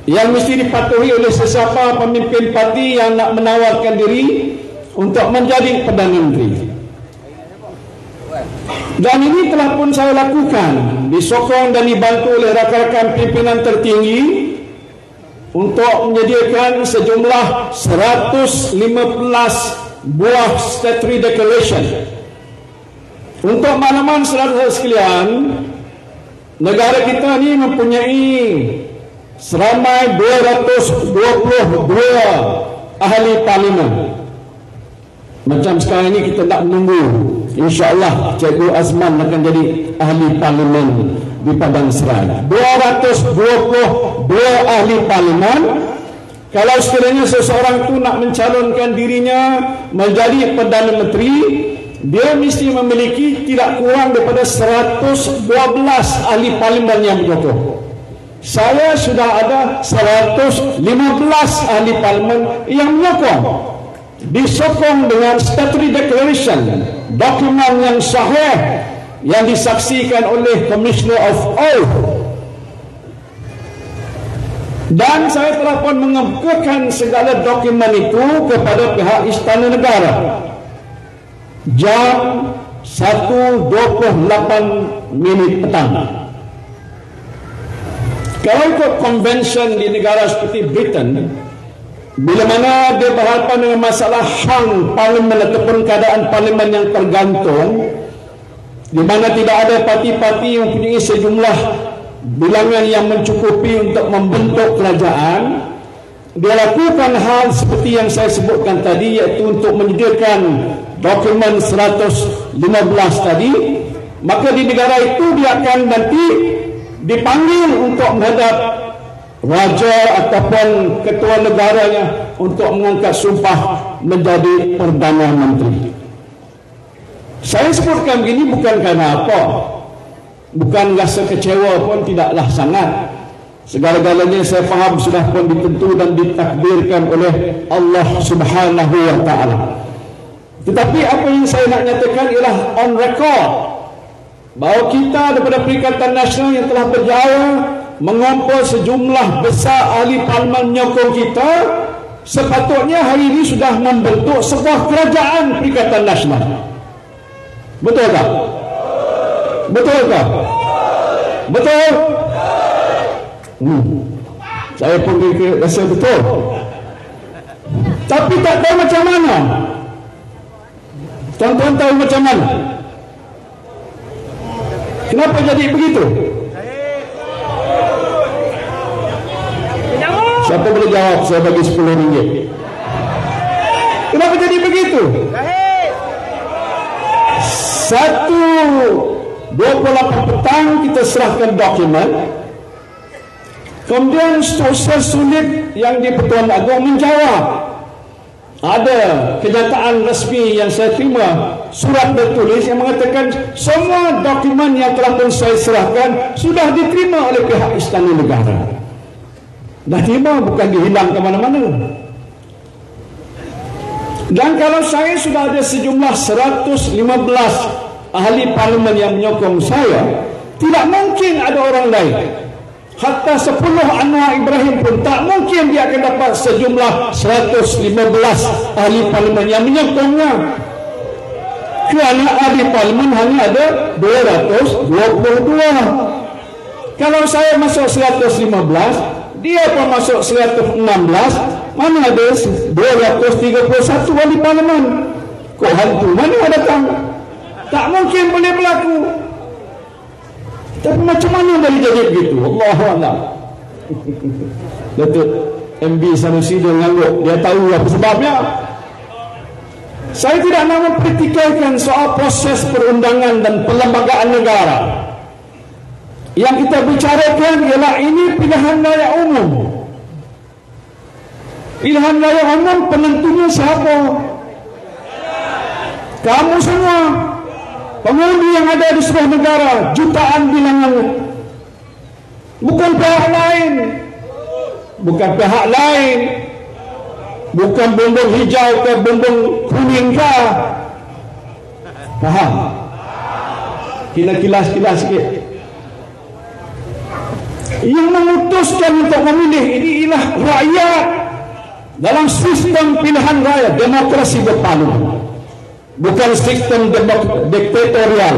yang mesti dipatuhi oleh sesiapa pemimpin parti yang nak menawarkan diri untuk menjadi Perdana Menteri. Dan ini telah pun saya lakukan, disokong dan dibantu oleh rakan-rakan pimpinan tertinggi untuk menyediakan sejumlah 115 buah statutory declaration. Untuk makluman saudara sekalian, negara kita ni mempunyai seramai 222 ahli parlimen. Macam sekarang ini kita nak menunggu, insya-Allah Cikgu Azman akan jadi ahli parlimen di Padang Serai. 222 ahli parlimen. Kalau sekiranya seseorang tu nak mencalonkan dirinya menjadi Perdana Menteri, dia mesti memiliki tidak kurang daripada 112 ahli parlimen yang menyokong. Saya sudah ada 115 ahli parlimen yang menyokong, disokong dengan statutory declaration, dokumen yang sahih yang disaksikan oleh Commissioner of Oath. Dan saya telah pun mengemukakan segala dokumen itu kepada pihak Istana Negara jam 1.28 petang. Kalau ikut convention di negara seperti Britain, bila mana dia berhadapan dengan masalah hang parlimen ataupun keadaan parlimen yang tergantung, di mana tidak ada parti-parti yang mempunyai sejumlah bilangan yang mencukupi untuk membentuk kerajaan, dia lakukan hal seperti yang saya sebutkan tadi, iaitu untuk menyediakan dokumen 115 tadi. Maka di negara itu dia akan nanti dipanggil untuk menghadap raja ataupun ketua negaranya untuk mengangkat sumpah menjadi Perdana Menteri. Saya sebutkan begini bukan kerana apa, bukan rasa kecewa pun tidaklah sangat. Segala-galanya saya faham sudah pun ditentu dan ditakdirkan oleh Allah Subhanahu wa ta'ala. Tetapi apa yang saya nak nyatakan ialah on record bahawa kita daripada Perikatan Nasional yang telah berjaya mengumpul sejumlah besar ahli parlimen menyokong kita, sepatutnya hari ini sudah membentuk sebuah kerajaan Perikatan Nasional. Betul tak? Betul tak? Betul? Saya pun rasa betul. Tapi tak tahu macam mana. Tuan-tuan tahu macam mana? Kenapa jadi begitu? Siapa boleh jawab? Saya bagi RM10. Kenapa jadi begitu? 1:28 petang kita serahkan dokumen. Kemudian seterusnya sulit yang di Pertuan Agong menjawab. Ada kenyataan resmi yang saya terima, surat bertulis yang mengatakan semua dokumen yang telah pun saya serahkan sudah diterima oleh pihak Istana Negara. Dah terima, bukan dihilang ke mana-mana. Dan kalau saya sudah ada sejumlah 115 ahli parlimen yang menyokong saya, tidak mungkin ada orang lain. Hatta 10 Anwar Ibrahim pun tak mungkin dia akan dapat sejumlah 115 ahli parlimen yang menyokongnya. Kerana ahli parlimen hanya ada 222. Kalau saya masuk 115, dia pun masuk 116, mana ada 231 ahli parlimen. Kok hantu mana datang? Tak mungkin boleh berlaku. Tapi macam mana boleh jadi begitu? Allahuakbar. Datuk MB Sanusi dia mengangguk, dia tahu apa sebabnya. Saya tidak nak mempertikaikan soal proses perundangan dan perlembagaan negara. Yang kita bicarakan ialah ini pilihan raya umum. Pilihan raya umum penentunya siapa? Kamu semua. Pengundi yang ada di seluruh negara, jutaan bilangannya. Bukan pihak lain. Bukan pihak lain. Bukan bumbung hijau ke bumbung kuning ke. Faham? Kita kilas-kilas sikit. Yang memutuskan untuk memilih ini ialah rakyat dalam sistem pilihan raya demokrasi berparlimen. Bukan sistem diktatorial,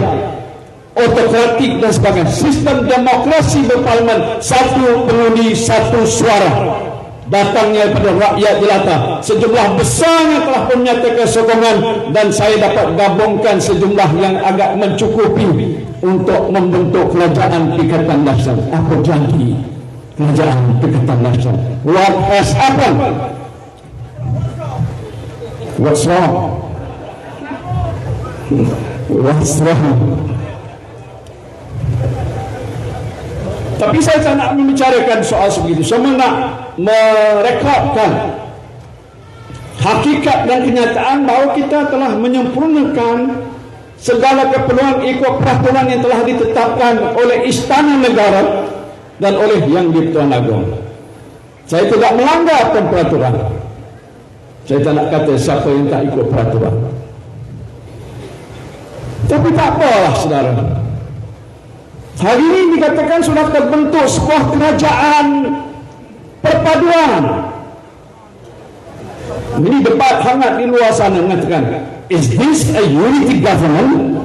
autokratik dan sebagainya. Sistem demokrasi berparlimen, satu pengundi, satu suara. Datangnya daripada rakyat jelata. Sejumlah besar yang telah menyatakan sokongan, dan saya dapat gabungkan sejumlah yang agak mencukupi untuk membentuk kerajaan Perikatan Nasional. Apa janji kerajaan Perikatan Nasional? What has happened? What's wrong? What's wrong? Tapi saya tak nak membicarakan soal sebegitu. Saya nak merekodkan hakikat dan kenyataan bahawa kita telah menyempurnakan segala keperluan ikut peraturan yang telah ditetapkan oleh Istana Negara dan oleh Yang di-Pertuan Agong. Saya tidak melanggar peraturan. Saya tak nak kata siapa yang tak ikut peraturan. Tapi tak apalah saudara. Hari ini dikatakan sudah terbentuk sebuah kerajaan perpaduan. Ini debat hangat di luar sana mengatakan, is this a unity government?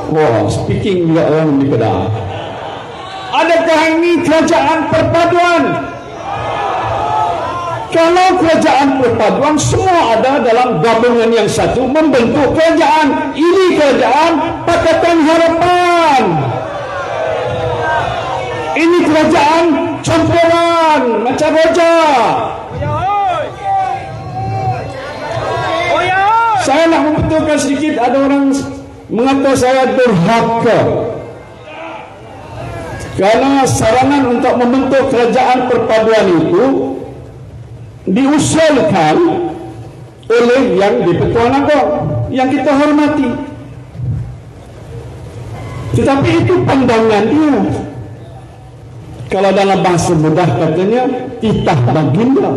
Wah, speaking juga orang di Kedah. Adakah ini kerajaan perpaduan? Kalau kerajaan perpaduan semua ada dalam gabungan yang satu membentuk kerajaan. Ini kerajaan Pakatan Harapan. Ini kerajaan campuran macam roja. Saya nak membetulkan sedikit, ada orang mengata saya durhaka. Karena sarangan untuk membentuk kerajaan perpaduan itu diusulkan oleh yang di-Pertuan Agong yang kita hormati. Tetapi itu pandangan dia. Kalau dalam bahasa mudah katanya titah baginda.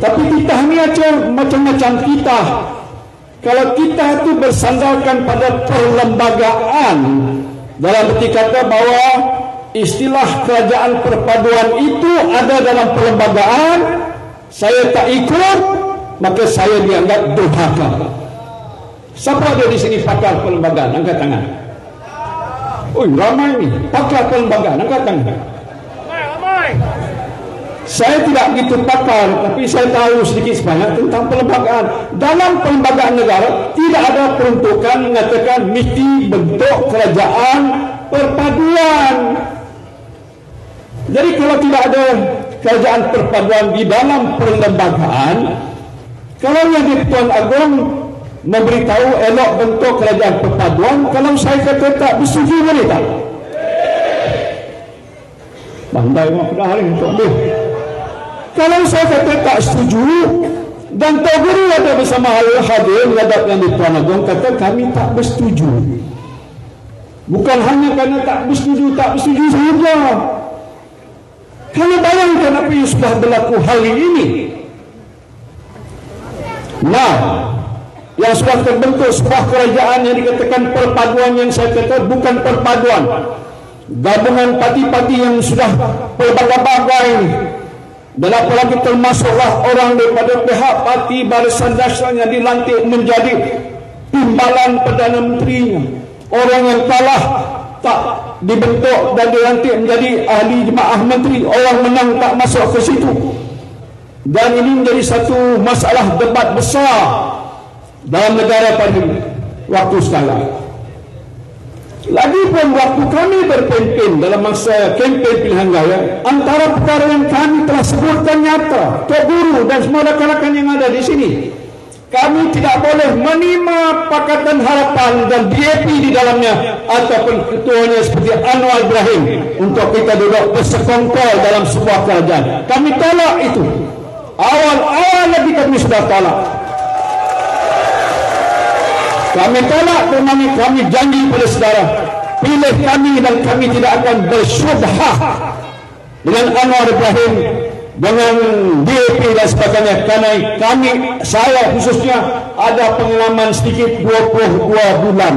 Tapi titah ni aja macam-macam titah. Kalau titah itu bersandarkan pada perlembagaan, dalam arti kata bahawa istilah kerajaan perpaduan itu ada dalam perlembagaan, saya tak ikut, maka saya dianggap durhaka. Siapa ada di sini pakar perlembagaan? Angkat tangan. Oh, ramai ni pakar perlembagaan. Angkat tangan. Saya tidak begitu pakar, tapi saya tahu sedikit sebanyak tentang perlembagaan. Dalam perlembagaan negara tidak ada peruntukan mengatakan mesti bentuk kerajaan perpaduan. Jadi kalau tidak ada kerajaan perpaduan di dalam perlembagaan, kalau yang di-Pertuan Agong memberitahu elok bentuk kerajaan perpaduan, kalau saya kata tak bersetuju, boleh tak? Pandai mak dah hari untuk dia. Kalau saya kata tak setuju dan Tok Guru ada bersama hadir menghadap yang di-Pertuan Agong kata kami tak bersetuju, bukan hanya kerana tak bersetuju saja. Kalau bayangkan apa yang sudah berlaku hari ini. Nah, yang sudah terbentuk sebuah kerajaan yang dikatakan perpaduan, yang saya kata bukan perpaduan, gabungan parti-parti yang sudah berbagai-bagai, dan apalagi termasuklah orang daripada pihak parti Barisan Nasional yang dilantik menjadi timbalan Perdana Menterinya. Orang yang kalah tak dibentuk dan dilantik menjadi ahli jemaah menteri, orang menang tak masuk ke situ. Dan ini menjadi satu masalah debat besar dalam negara pada waktu sekarang. Lagipun waktu kami berkempen dalam masa kempen pilihan raya, antara perkara yang kami telah sebutkan nyata, Tok Guru dan semua rakan-rakan yang ada di sini, kami tidak boleh menerima Pakatan Harapan dan DAP di dalamnya ataupun ketuanya seperti Anwar Ibrahim untuk kita duduk bersekongkol dalam sebuah kerajaan. Kami tolak itu. Awal-awal lagi kami sudah tolak. Kami tolak dengan kami janji pada saudara, pilih kami dan kami tidak akan bersyubhah dengan Anwar Ibrahim, dengan DAP dan sebagainya, kerana saya khususnya ada pengalaman sedikit 22 bulan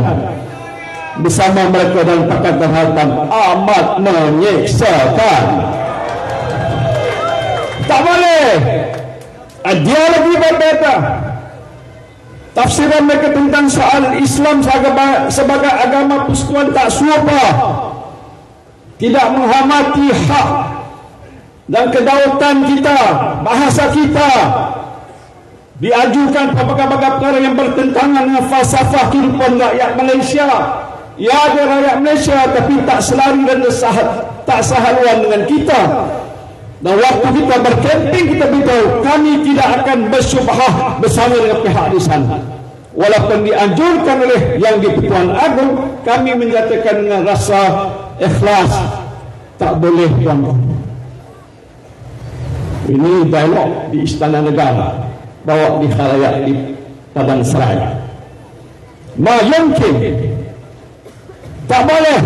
bersama mereka dalam Pakatan Harapan, amat menyeksakan. Tak boleh. Dia lagi berbeza. Tafsiran mereka tentang soal Islam sebagai agama persekutuan tak serupa, tidak menghormati hak dan kedaulatan kita, bahasa kita, diajukan pelbagai-bagai perkara yang bertentangan dengan falsafah kehidupan rakyat Malaysia. Ya, ada rakyat Malaysia tapi tak selari dan tak sehaluan dengan kita. Dan waktu kita berkemping, kita beritahu kami tidak akan bersyubhah bersama dengan pihak di sana. Walaupun dianjurkan oleh yang di-Pertuan Agong, kami menyatakan dengan rasa ikhlas, tak boleh tuan-tuan. Ini dialog di Istana Negara, bawa di khalayak di Padang Seraya. Ma yumkin, tak boleh.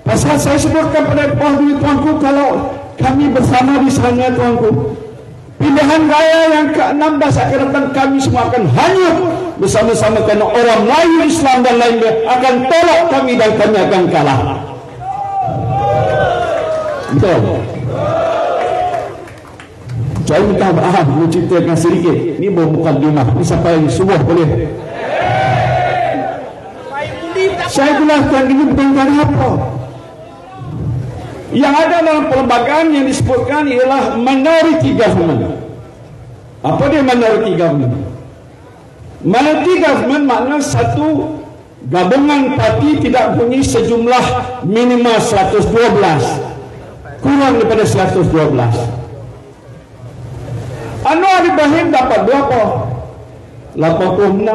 Pasal saya sebutkan pada tuanku, kalau kami bersama di sana tuanku, pilihan raya yang ke-16 akan datang kami semua akan hanyut bersama-sama kerana orang Melayu, Islam dan lainnya akan tolak kami dan kami akan kalah. Betul. Saya minta maaf menceritakan sedikit. Ini baru mukadimah. Ini sampai subuh boleh. Saya jelaskan ini bukan apa. Yang ada dalam perlembagaan yang disebutkan ialah minority government. Apa dia minority government? Minority government makna satu gabungan parti tidak punya sejumlah minimal 112, kurang daripada 112. Anwar Ibrahim dapat berapa? 86.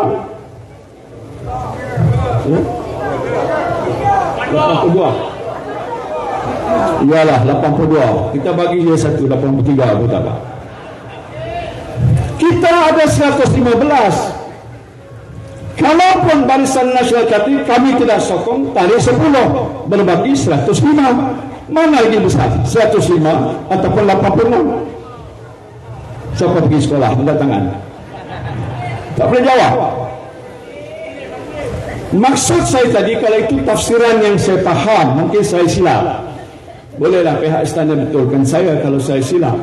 82. Iyalah 82. Kita bagi dia 183 aku tak apa. Kita ada 115. Kalaupun Barisan Nasional kami tidak sokong, tarik 10 berbagi 105. Mana lagi besar? 105 ataupun 86? Siapa pergi sekolah? Angkat tangan. Tak boleh jawab. Maksud saya tadi, kalau itu tafsiran yang saya faham, mungkin saya silap. Bolehlah pihak istana betulkan saya kalau saya silap.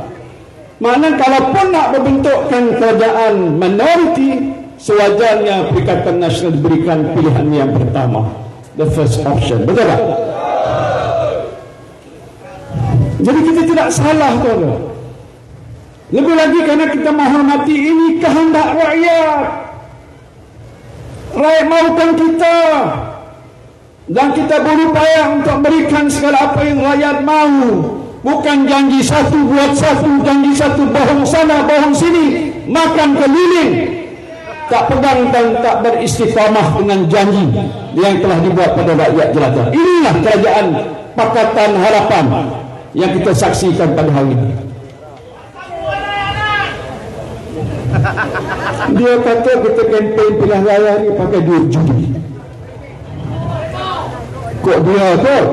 Maknanya kalaupun nak membentukkan kerajaan minoriti, sewajarnya Perikatan Nasional diberikan pilihan yang pertama, the first option. Betul tak? Jadi kita tidak salah, tuan. Lebih lagi kerana kita menghormati ini kehendak rakyat. Rakyat mahukan kita, dan kita berupaya untuk berikan segala apa yang rakyat mahu. Bukan janji satu buat satu, janji satu bohong sana bohong sini, makan keliling, tak pegang dan tak beristiqamah dengan janji yang telah dibuat pada rakyat jelata. Inilah kerajaan Pakatan Harapan yang kita saksikan pada hari ini. Dia kata kita kempen pilihan raya ni pakai duit judi. Kok dia kot?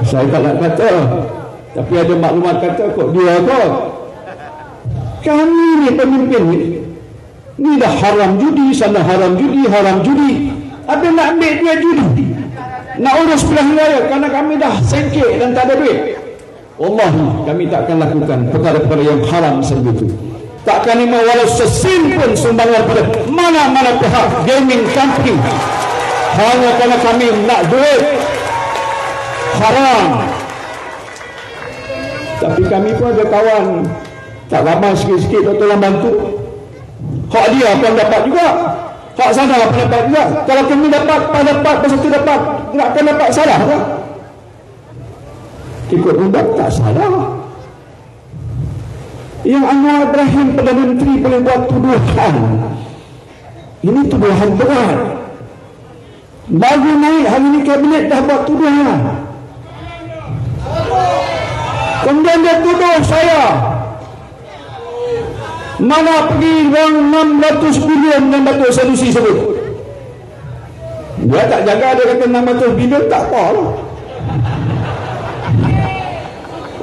Saya tak nak kata, tapi ada maklumat kata kok dia kot. Kami ni pemimpin ni dah haram judi, sana haram judi, haram judi. Ada nak ambil dia judi, nak urus pilihan raya kerana kami dah sengkit dan tak ada duit. Wallahi kami tak akan lakukan perkara-perkara yang haram sebegitu. Tak akan terima walau sesin pun sumbangan pada mana-mana pihak gaming company hanya kerana kami nak duit haram. Tapi kami pun ada kawan tak ramai, sikit-sikit tolong bantu. Hak dia akan dapat juga, hak sana akan dapat juga. Kalau kami dapat pasal tu dapat, tak akan dapat, salah tak? Ikut undang tak salah. Yang Anwar Ibrahim Perdana Menteri boleh buat tuduhan, ini tuduhan berat. Baru naik hari ini kabinet dah buat tuduhan. Kemudian dia tuduh saya mana pergi wang 600 bilion yang Datuk Sanusi sebut. Dia tak jaga, dia kata 600 bilion tak apa lah.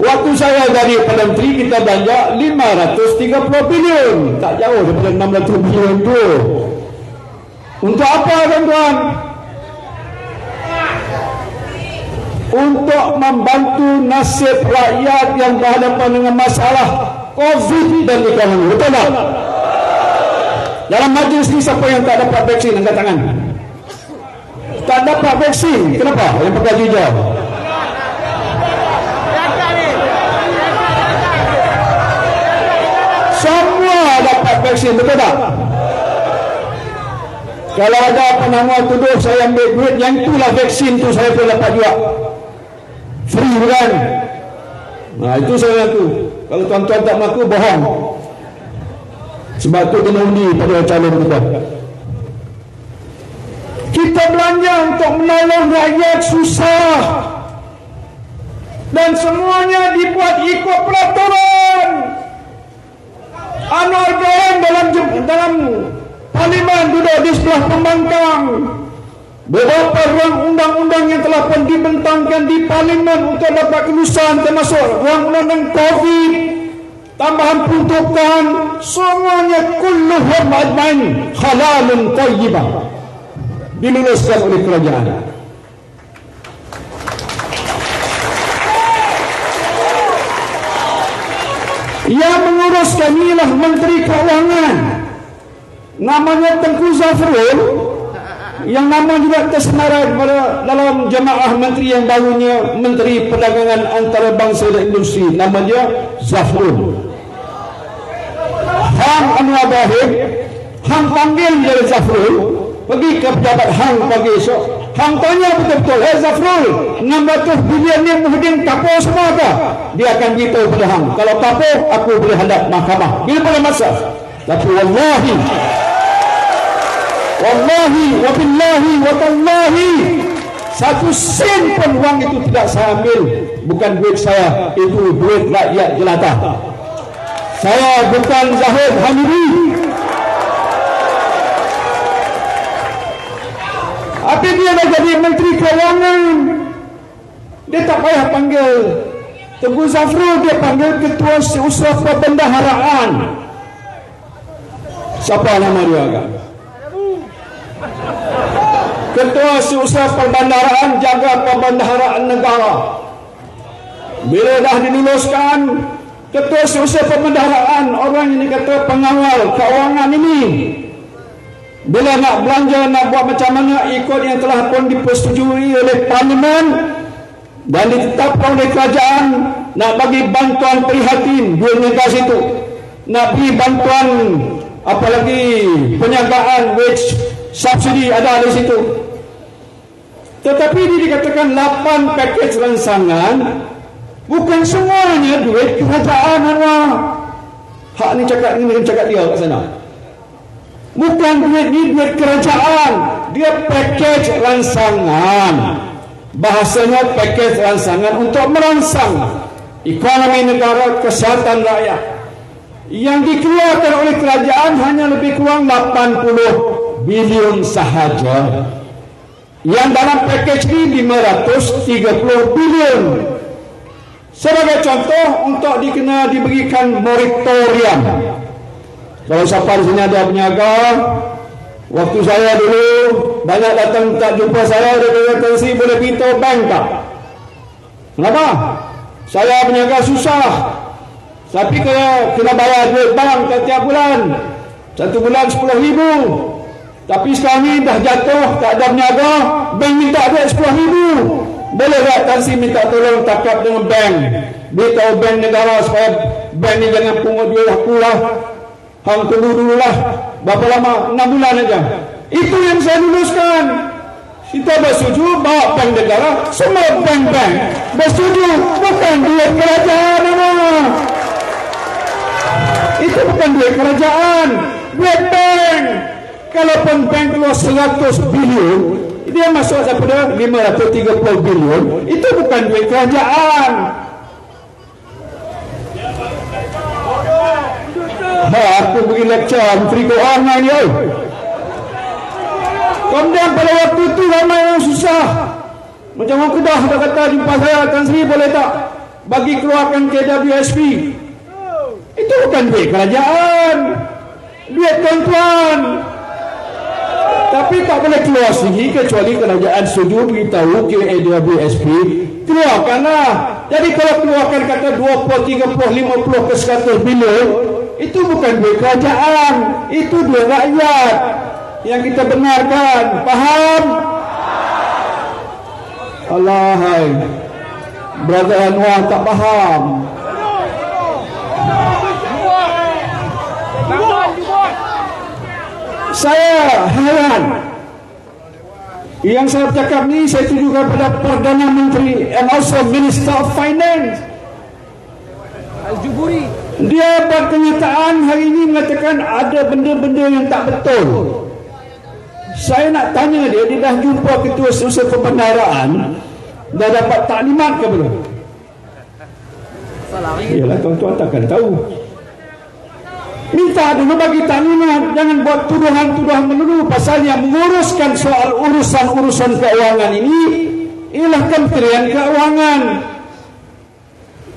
Waktu saya dari Perdana Menteri, kita belanja 530 bilion, tak jauh daripada 600 bilion tu. Untuk apa, tuan-tuan? Untuk membantu nasib rakyat yang berhadapan dengan masalah COVID dan ekonomi. Betul tak? Dalam majlis ni siapa yang tak dapat vaksin? Angkat tangan. Tak dapat vaksin. Kenapa? Yang pakai hijau. Semua dapat vaksin. Betul tak? Kalau ada penangguh tuduh saya ambil duit, yang itulah vaksin tu saya pun dapat juga. Free bukan? Nah, itu saya ngaku. Kalau tuan-tuan tak mengaku, bohong. Sebab tu kena undi pada calon kita. Kita belanja untuk menolong rakyat susah, dan semuanya dibuat ikut peraturan. Anwar Ibrahim dalam Parlimen duduk di sebelah pembangkang. Beberapa ruang undang-undang yang telah pun dibentangkan di Parlimen untuk dapat kelulusan, termasuk ruang undang-undang COVID, tambahan peruntukan, semuanya kulluhum ajmain halalun thayyibah, diluluskan oleh kerajaan. Yang menguruskan inilah Menteri Keuangan, namanya Tengku Zafrul, yang nama juga tersenarai dalam jemaah menteri yang barunya, Menteri Perdagangan Antarabangsa dan Industri, nama dia Zafrul. Hang Anwar Ibrahim, hang panggil dia Zafrul, pergi ke pejabat hang pagi esok, hang tanya betul-betul, Zafrul, 600 bilion ni Muhyiddin kapur semua ke? Dia akan beritahu pada hang, kalau kapur aku boleh hadap mahkamah bila pada masa. Tapi wallahi wabillahi watallahi, Satu sen pun wang itu tidak saya ambil. Bukan duit saya, itu duit rakyat jelata. Saya bukan Zahid Hamidi. Tapi dia dah jadi Menteri Keuangan. Dia tak payah panggil Teguh Zafrul, dia panggil Ketua Seusaha Perbendaharaan. Siapa nama dia agak? Ketua Seusaha Perbendaharaan, jaga perbendaharaan negara. Bila dah diluluskan Ketua Seusaha Perbendaharaan, orang ini kata pengawal keuangan ini, bila nak belanja, nak buat macam mana, ikut yang telah pun dipersetujui oleh Parlimen dan ditetapkan oleh kerajaan, nak bagi bantuan prihatin duit negas itu, nak bagi bantuan apalagi penyagaan wage subsidi ada di situ. Tetapi ini dikatakan 8 pakej ransangan, bukan semuanya duit kerajaan. Hak ni cakap dia kat sana. Bukan duit ni duit kerajaan, dia pakej ransangan. Bahasanya pakej ransangan untuk merangsang ekonomi negara, kesihatan rakyat. Yang dikeluarkan oleh kerajaan hanya lebih kurang 80 bilion sahaja. Yang dalam pakej ini 530 bilion. Sebagai contoh, untuk diberikan moratorium. Kalau siapa di sini ada peniaga, waktu saya dulu banyak datang tak jumpa saya, dia kata, "Si boleh pintu bank tak?" Kenapa? Saya peniaga susah. Tapi kalau kena bayar duit bank tiap bulan, 1 bulan 10,000. Tapi sekarang ni dah jatuh, tak ada peniaga, bank minta duit 10,000. Boleh tak Tan Sri minta tolong takap dengan bank, beritahu bank negara supaya bank ni jangan pungut duit aku lah. Hang tunggu dululah. Berapa lama? 6 bulan aja. Itu yang saya luluskan. Kita bersetuju bawa bank negara, semua bank-bank bersetuju, bukan duit kerajaan. Itu bukan duit kerajaan, duit bank. Kalaupun bank keluar 100 bilion, dia masuk daripada 530 bilion, itu bukan duit kerajaan. Aku bagi lecture Menteri Keuangan ni. Kemudian pada waktu itu ramai yang susah. Macam orang Kedah dah kata jumpa saya, "Tan Sri boleh tak bagi keluarkan KWSP?" Itu bukan duit kerajaan, duit tuan-tuan. Tapi tak boleh keluar sendiri kecuali kerajaan setuju beritahu KWSP, keluarkanlah. Jadi kalau keluarkan kata 20, 30, 50 ke 100 bilion, itu bukan duit kerajaan, itu duit rakyat yang kita benarkan. Faham? Allah, hai Brother Anwar tak faham. Saya heran. Yang saya cakap ni saya tujukan pada Perdana Menteri and also Minister of Finance. Al-Juburi. Dia buat kenyataan hari ini mengatakan ada benda-benda yang tak betul. Saya nak tanya dia dah jumpa Ketua Seusaha Perbendaharaan, dah dapat taklimat ke belum? Yalah, tuan-tuan takkan tahu. Minta dulu bagi taklimat, jangan buat tuduhan-tuduhan melulu. Pasalnya menguruskan soal urusan-urusan keuangan ini ialah Kementerian Keuangan.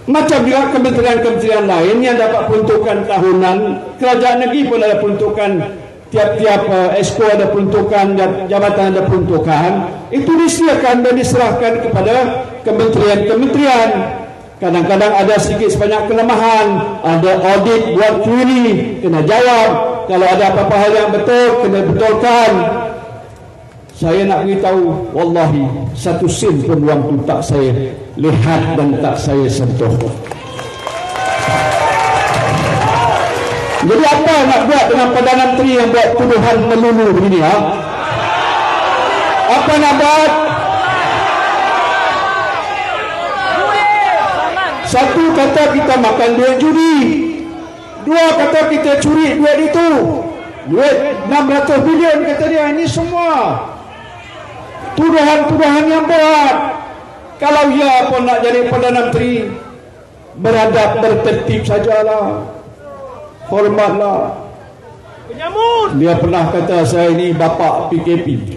Macam juga kementerian-kementerian lain yang dapat peruntukan tahunan. Kerajaan negeri pun ada peruntukan, tiap-tiap exco ada peruntukan, jabatan ada peruntukan. Itu disediakan dan diserahkan kepada kementerian-kementerian. Kadang-kadang ada sedikit sebanyak kelemahan, ada audit, buat query, kena jawab. Kalau ada apa-apa hal yang betul, kena betulkan. Saya nak beritahu, wallahi, 1 sen pun wang tu tak saya lihat dan tak saya sentuh. Jadi apa nak buat dengan Perdana Menteri yang buat tuduhan melulu begini? Apa nak buat? Satu kata kita makan duit judi, 2 kata kita curi duit itu, duit 600 bilion kata dia. Ini semua tuduhan-tuduhan yang berat. Kalau ia pun nak jadi Perdana Menteri, beradab bertertib sajalah, hormatlah. Dia pernah kata saya ni bapa PKP.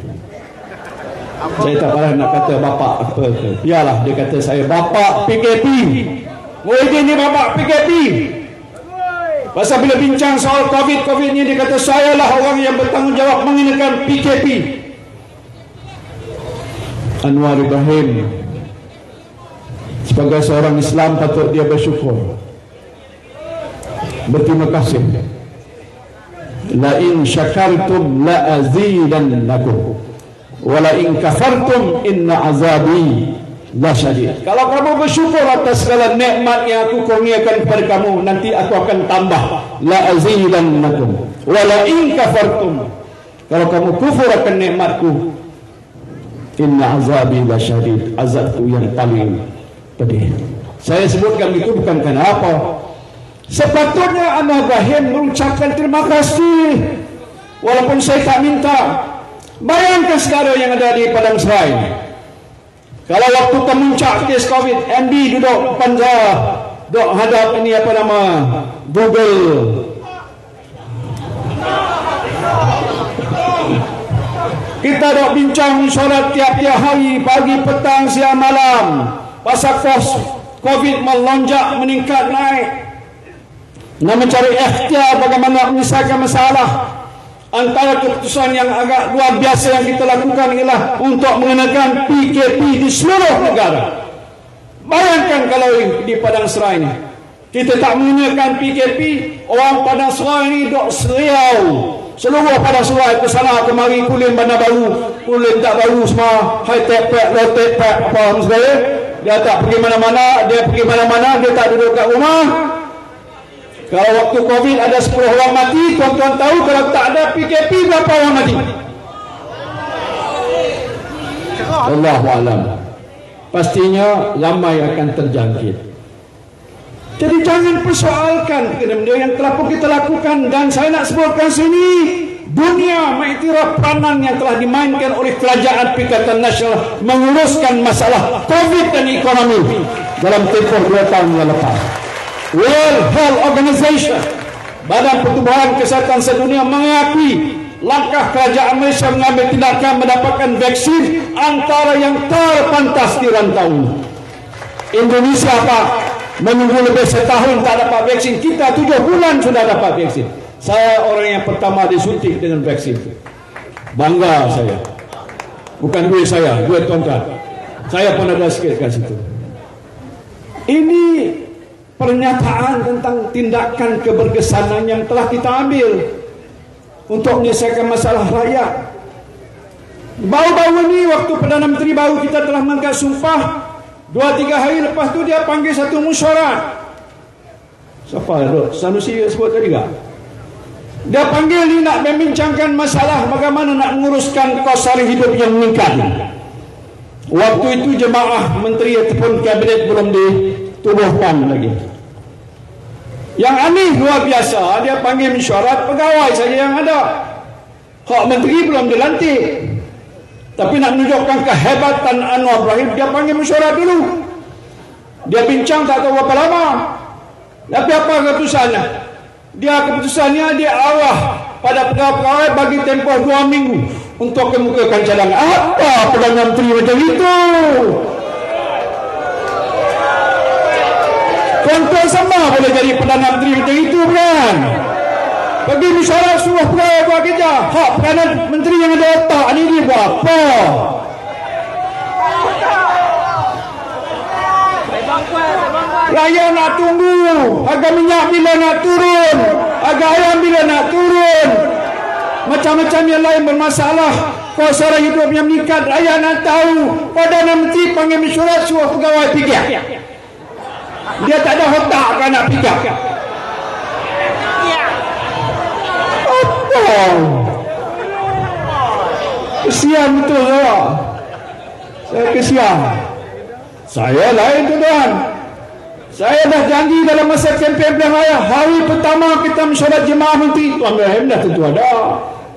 Saya tak pernah nak kata bapa apa ke. Biarlah dia kata saya bapa PKP. Muhyiddin ni bapa PKP. Pasal bila bincang soal COVID ni, dia kata saya lah orang yang bertanggungjawab mengenakan PKP. Anwar Ibrahim sebagai seorang Islam patut dia bersyukur, berterima kasih. La in syakartum la azidannakum wa la in kafartum inna azabi lasyadid. Kalau kamu bersyukur atas segala nikmat yang aku kurniakan kepada kamu, nanti aku akan tambah. La azidannakum wa la in kafartum. Kalau kamu kufur akan nikmatku, inna azabi lasyadid. Azabku yang paling pedih. Saya sebutkan itu bukan kerana apa. Sepatutnya Anwar Ibrahim mengucapkan terima kasih, walaupun saya tak minta. Bayangkan saudara yang ada di Padang Serai, kalau waktu kemuncak kes COVID, MB duduk depan saya, duduk hadap ini apa nama Google, kita duduk bincang solat tiap-tiap hari, pagi, petang, siang, malam, pasal COVID melonjak, meningkat, naik. Nak mencari ikhtiar bagaimana menyelesaikan masalah. Antara keputusan yang agak luar biasa yang kita lakukan ialah untuk mengenakan PKP di seluruh negara. Bayangkan kalau di Padang Serai ini kita tak mengenakan PKP, orang Padang Serai ini duduk seriau. Seluruh Padang Serai ke sana kemari, kulin bandar baru, kulin tak baru semua, high tech pack, low tech pack, apa sebagainya. Dia tak pergi mana-mana, dia tak duduk kat rumah. Kalau waktu COVID ada 10 orang mati, tuan-tuan tahu kalau tak ada PKP berapa orang mati? Allahu a'lam. Pastinya ramai akan terjangkit. Jadi jangan persoalkan benda yang telah pun kita lakukan. Dan saya nak sebutkan sini, dunia mengiktiraf peranan yang telah dimainkan oleh kerajaan Perikatan Nasional menguruskan masalah COVID dan ekonomi dalam tempoh 2 tahun yang lepas. World Health Organization, Badan Pertubuhan Kesihatan Sedunia, mengakui langkah kerajaan Malaysia mengambil tindakan mendapatkan vaksin antara yang terpantas di rantau ini. Indonesia Pak menunggu lebih setahun tak dapat vaksin. Kita 7 bulan sudah dapat vaksin. Saya orang yang pertama disuntik dengan vaksin. Bangga saya. Bukan duit saya, duit tuan-tuan. Saya pun ada sikit kat situ. Ini pernyataan tentang tindakan keberkesanan yang telah kita ambil untuk menyelesaikan masalah rakyat. Baru-baru ni waktu Perdana Menteri baru kita telah mengangkat sumpah, 2-3 hari lepas tu dia panggil satu mesyuarat. Siapa tu? Sanusi sebut tadi tak? Dia panggil ni nak membincangkan masalah bagaimana nak menguruskan kos sara hidup yang meningkat. Waktu itu jemaah menteri ataupun kabinet belum ditubuhkan lagi. Yang aneh luar biasa, dia panggil mesyuarat pegawai saja yang ada. Hak menteri belum dilantik. Tapi nak menunjukkan kehebatan Anwar Ibrahim, dia panggil mesyuarat dulu. Dia bincang tak tahu berapa lama. Tapi apa keputusannya? Keputusannya dia arah pada pegawai-pegawai bagi tempoh 2 minggu untuk kemukakan cadangan. Apa Perdana Menteri macam itu? Tuan-tuan sama boleh jadi Perdana Menteri macam itu bukan? Bagi mesyuarat suruh pegawai buat kerja. Hak Perdana Menteri yang ada otak ni dia buat apa? Rakyat nak tunggu harga minyak bila nak turun, harga ayam bila nak turun, macam-macam yang lain bermasalah. Kos sara hidup yang meningkat, rakyat nak tahu. Perdana Menteri panggil mesyuarat suruh pegawai fikir. Dia tak ada otak kan nak fikir. Apa? Kesian betul saya. Saya kesian. Saya lain tuan. Saya dah janji dalam masa kempen pilihan raya, hari pertama kita mesyuarat jemaah menteri. Tuan Ibrahim dah tentu ada.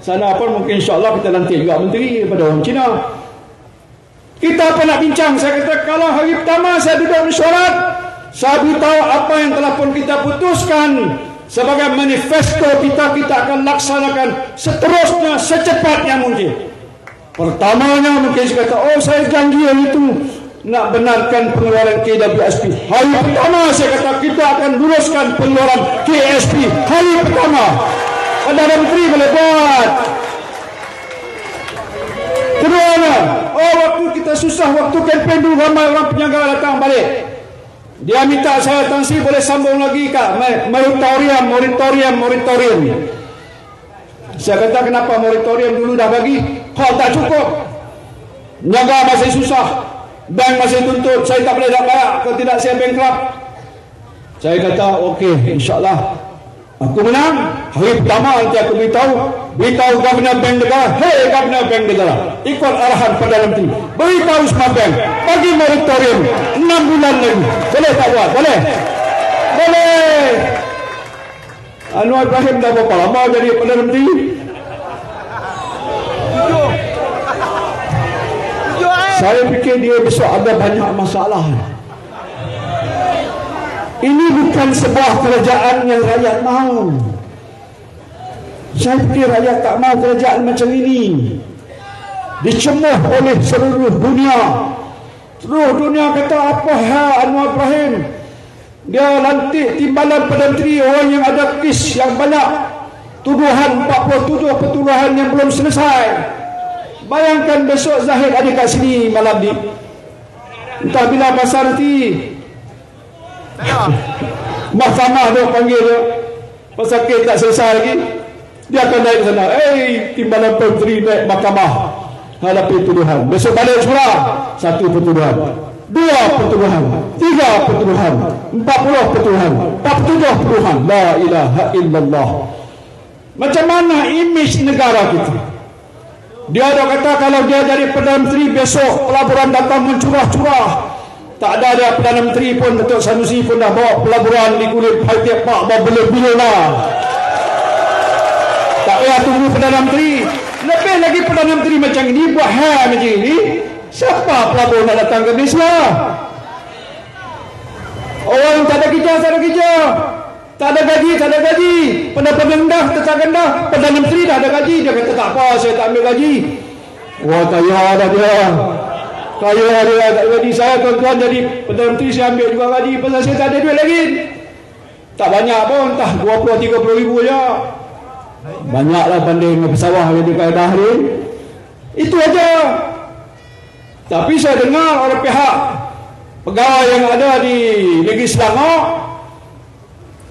Sana pun mungkin insyaAllah kita lantik juga menteri daripada orang Cina. Kita apa nak bincang? Saya kata kalau hari pertama saya duduk mesyuarat, saya beritahu apa yang telah pun kita putuskan sebagai manifesto kita akan laksanakan seterusnya secepatnya mungkin. Pertamanya mungkin saya kata, oh saya janji hari itu nak benarkan pengeluaran KWSP. Hari pertama saya kata kita akan luruskan pengeluaran KSP. Hari pertama. Perdana Menteri boleh buat. Keduanya, oh waktu kita susah, waktu kempen dulu ramai orang penjaga datang balik. Dia minta saya tangsi boleh sambung lagi kak, moratorium. Saya kata kenapa moratorium dulu dah bagi? Kau tak cukup. Penjaga masih susah, bank masih tuntut, saya tak boleh dah bayar, kalau tidak saya bankrupt. Saya kata okey, insyaAllah aku menang. Hari pertama nanti aku beritahu Governor Bank Negara, hey Governor Bank Negara, ikut arahan Perdana Menteri, beritahu semua bank bagi moratorium 6 bulan lagi. Boleh tak buat? Boleh. Anwar Ibrahim dah berapa lama jadi Perdana Menteri? Saya fikir dia besok ada banyak masalah. Ini bukan sebuah kerajaan yang rakyat mahu. Saya fikir rakyat tak mahu kerajaan macam ini. Dicemuh oleh seluruh dunia. Seluruh dunia kata apa hal Anwar Ibrahim? Dia lantik timbalan Perdana Menteri orang yang ada kes yang banyak. Tuduhan 47 pertuduhan yang belum selesai. Bayangkan besok Zahid ada kat sini malam ni. Entah bila pasal nanti mahkamah dia panggil dia, pasal kes tak selesai lagi, dia akan naik ke sana. Timbalan Menteri naik mahkamah hadapi tuduhan. Besok balik surah, 1 pertuduhan, 2 pertuduhan, 3 pertuduhan, 40 pertuduhan, 47 pertuduhan. La ilaha illallah. Macam mana imej negara kita? Dia ada kata kalau dia jadi Perdana Menteri besok pelaburan datang mencurah-curah. Tak ada dia Perdana Menteri pun, Datuk Sanusi pun dah bawa pelaburan di kulit Haitiak Pak bila-bila lah. Tak payah tunggu Perdana Menteri. Lebih lagi Perdana Menteri macam ini buat hal macam ini, siapa pelabur nak datang ke Malaysia? Orang tak ada kerja, tak ada gaji. Pendah tetap rendah. Perdana Menteri dah ada gaji. Dia kata tak apa, saya tak ambil gaji. Wah, kaya dah dia. Kaya dia tak gaji. Saya tuan-tuan jadi Perdana Menteri, saya ambil juga gaji. Pasal saya tak ada duit lagi. Tak banyak pun, entah 20-30 ribu je. Banyaklah banding dengan pesawah yang di kaedah ni. Itu aja. Tapi saya dengar oleh pihak pegawai yang ada di Negeri Selangor,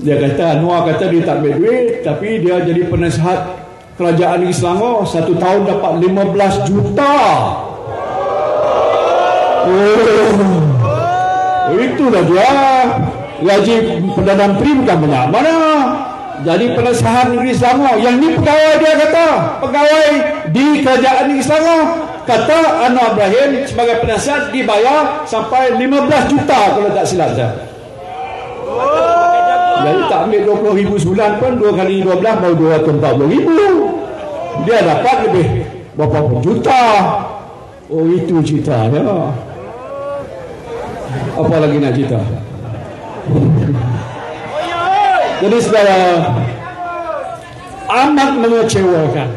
dia kata, Anwar kata dia tak ambil duit, tapi dia jadi penasihat kerajaan Negeri Selangor, 1 tahun dapat 15 juta. Itulah dia. Gaji Perdana Menteri bukan banyak mana. Jadi penasihat Negeri Selangor. Yang ni pegawai, dia kata, pegawai di kerajaan Negeri Selangor, kata Anwar Ibrahim sebagai penasihat dibayar sampai 15 juta kalau tak silap saya. Jadi tak ambil 20 ribu sebulan pun, 2 kali 12 baru 240 ribu. Dia dapat lebih berapa juta. Oh, itu ceritanya. Apa lagi nak cerita? Jadi saudara, amat mengecewakan.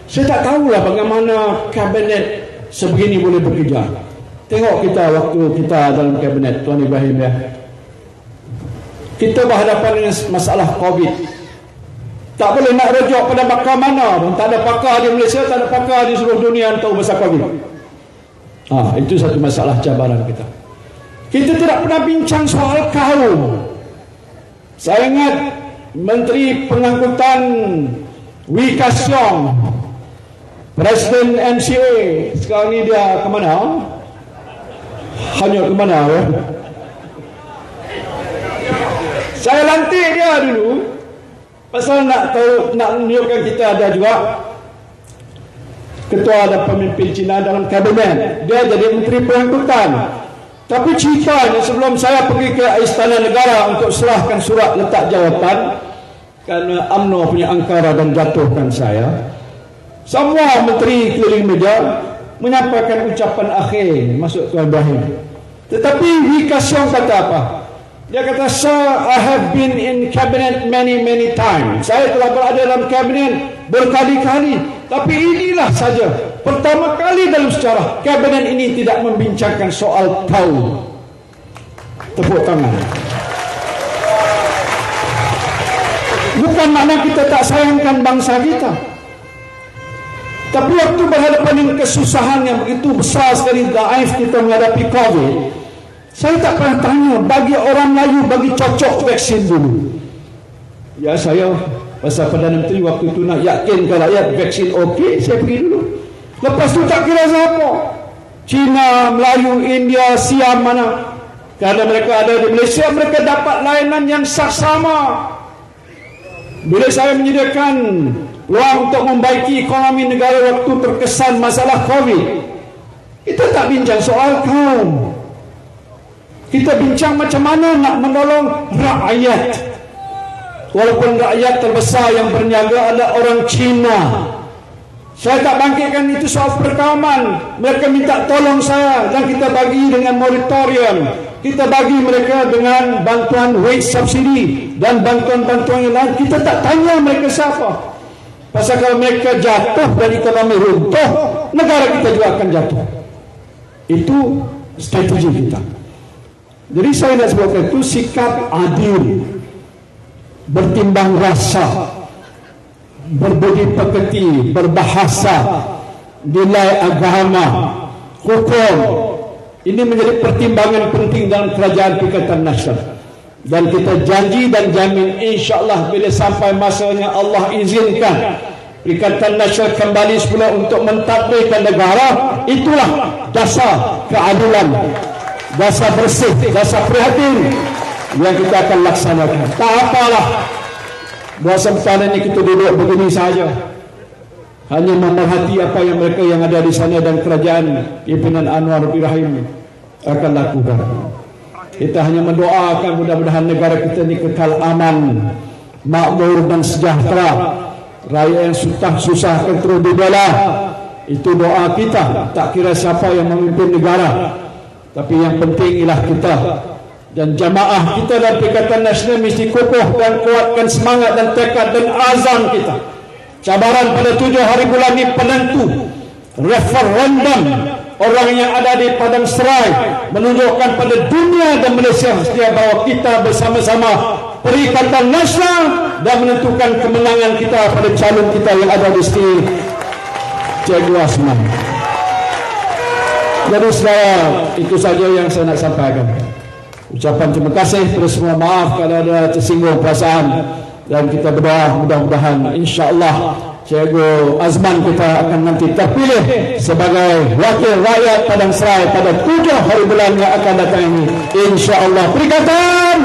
Saya tak tahulah bagaimana kabinet sebegini boleh bekerja. Tengok kita waktu kita dalam kabinet Tuan Ibrahim ya. Kita berhadapan dengan masalah COVID. Tak boleh nak rujuk pada pakar mana pun. Tak ada pakar di Malaysia, tak ada pakar di seluruh dunia yang tahu pasal COVID. Itu satu masalah cabaran kita. Kita tidak pernah bincang soal kaum. Saya ingat Menteri Pengangkutan Wee Ka Siong, Presiden MCA, sekarang ni dia ke mana? Hanya ke mana ya? Saya lantik dia dulu pasal nak tunjukkan kita ada juga ketua dan pemimpin Cina dalam kabinet. Dia jadi Menteri Pengangkutan. Tapi ceritanya sebelum saya pergi ke Istana Negara untuk serahkan surat letak jawatan kerana UMNO punya angkara dan jatuhkan saya, semua menteri keliling meja menyampaikan ucapan akhir masuk Tuan Ibrahim. Tetapi Wee Ka Siong kata apa? Dia kata, "Sir, I have been in cabinet many times. Saya telah berada dalam kabinet berkali-kali. Tapi inilah saja pertama kali dalam sejarah kabinet ini tidak membincangkan soal kaum." Tepuk tangan. Bukan makna kita tak sayangkan bangsa kita, tapi waktu berhadapan dengan kesusahan yang begitu besar sekali, daif kita menghadapi COVID, saya tak pernah tanya bagi orang Melayu bagi cocok vaksin dulu. Ya, saya pasal Perdana Menteri waktu itu nak yakinkan rakyat vaksin okey, saya pergi dulu. Lepas tu tak kira siapa, Cina, Melayu, India, Siam mana, kerana mereka ada di Malaysia, mereka dapat layanan yang saksama. Bila saya menyediakan peluang untuk membaiki ekonomi negara waktu terkesan masalah COVID, kita tak bincang soal kaum, kita bincang macam mana nak menolong rakyat. Walaupun rakyat terbesar yang berniaga adalah orang Cina, saya tak bangkitkan itu soal perkauman. Mereka minta tolong saya dan kita bagi dengan moratorium. Kita bagi mereka dengan bantuan wage subsidi dan bantuan-bantuan yang lain. Kita tak tanya mereka siapa. Pasal kalau mereka jatuh dan ekonomi runtuh, negara kita juga akan jatuh. Itu strategi kita. Jadi saya nak sebutkan itu sikap adil, bertimbang rasa, berbudi pekerti, berbahasa, nilai agama, hukum. Ini menjadi pertimbangan penting dalam kerajaan Perikatan Nasional. Dan kita janji dan jamin, insya-Allah bila sampai masanya Allah izinkan, Perikatan Nasional kembali semula untuk mentadbirkan negara. Itulah dasar keadilan, dasar bersih, dasar prihatin yang kita akan laksanakan. Tak apalah buat sementara ini kita duduk begini saja, hanya memerhati apa yang mereka yang ada di sana dan kerajaan pimpinan Anwar Ibrahim akan lakukan. Kita hanya mendoakan mudah-mudahan negara kita ini kekal aman, makmur dan sejahtera. Rakyat yang susah akan terus dibela. Itu doa kita, tak kira siapa yang memimpin negara. Tapi yang penting ialah kita dan jamaah kita dan Perikatan Nasional mesti kokoh dan kuatkan semangat dan tekad dan azam kita. Cabaran pada 7 hari bulan ini penentu. Referendum orang yang ada di Padang Serai menunjukkan pada dunia dan Malaysia sedia bahawa kita bersama-sama Perikatan Nasional dan menentukan kemenangan kita pada calon kita yang ada di sini, Cikgu Azman. Jadi saudara, itu saja yang saya nak sampaikan. Ucapan terima kasih, terus semua maaf kalau ada tersinggung perasaan, dan kita berdoa mudah-mudahan insya-Allah Cikgu Azman kita akan nanti terpilih sebagai wakil rakyat Padang Serai pada 7 hari bulan yang akan datang ini, insya-Allah. Perikatan,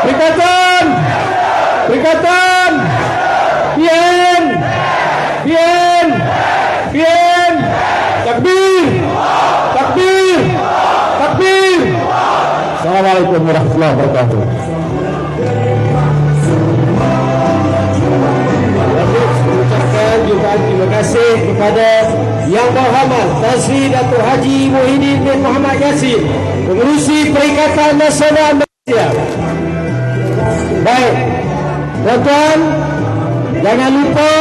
Perikatan, Perikatan, PN, PN, PN, takbir, takbir, takbir. Assalamualaikum warahmatullahi wabarakatuh. Ucapkan juga terima kasih kepada Yang Berhormat Tan Dato' Haji Muhyiddin bin Muhammad Yassin, Pengerusi Perikatan Nasional Malaysia. Baik, tuan-tuan, jangan lupa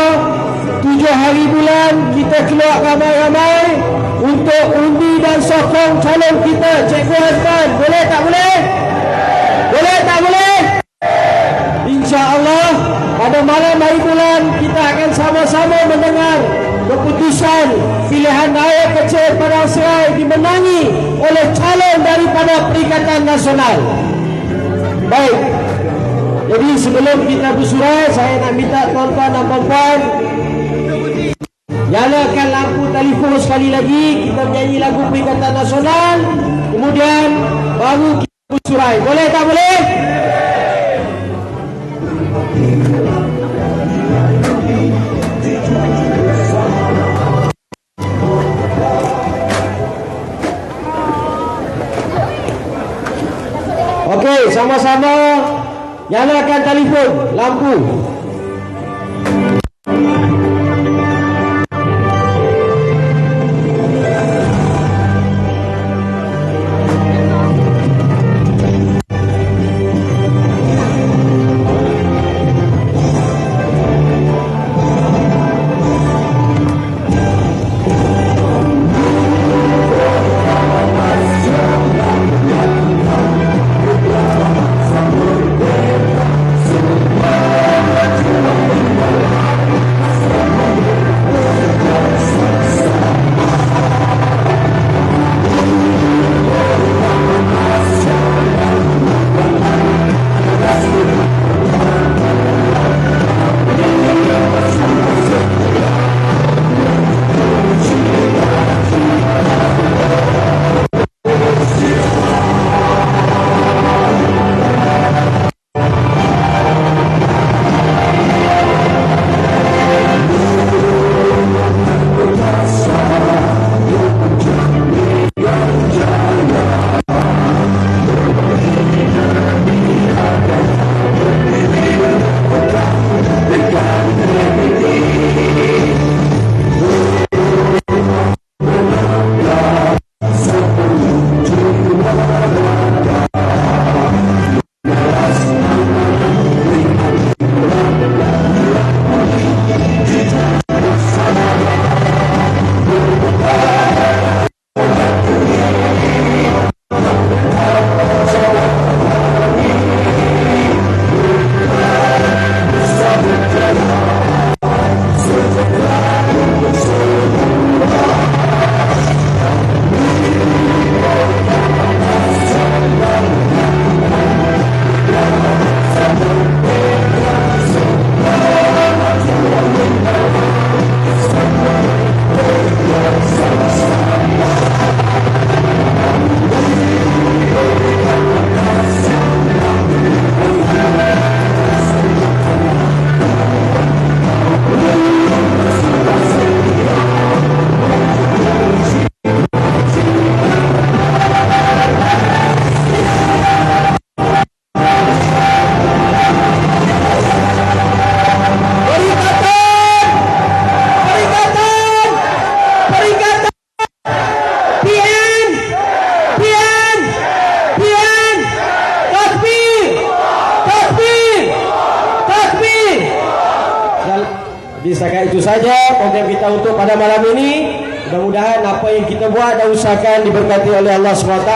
7 hari bulan kita keluar ramai-ramai untuk undi dan sokong calon kita, Cikgu Azman. Boleh tak boleh? Boleh tak boleh? InsyaAllah pada malam hari bulan kita akan sama-sama mendengar keputusan pilihan raya kecil Padang Serai dimenangi oleh calon daripada Perikatan Nasional. Baik, jadi sebelum kita bersurai, saya nak minta tuan-tuan dan puan-puan nyalakan lampu telefon sekali lagi. Kita menyanyi lagu Perikatan Nasional, kemudian baru kita bersurai. Boleh tak boleh? Okey, sama-sama nyalakan telefon lampu. Jadi setakat itu saja program kita untuk pada malam ini. Mudah-mudahan apa yang kita buat dan usahakan diberkati oleh Allah SWT.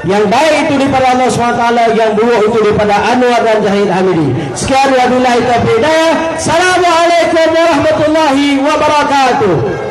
Yang baik itu daripada Allah SWT, yang buruk itu daripada Anwar dan Jahid Hamidi. Sekian wabillahi taufiq hidayah. Assalamualaikum warahmatullahi wabarakatuh.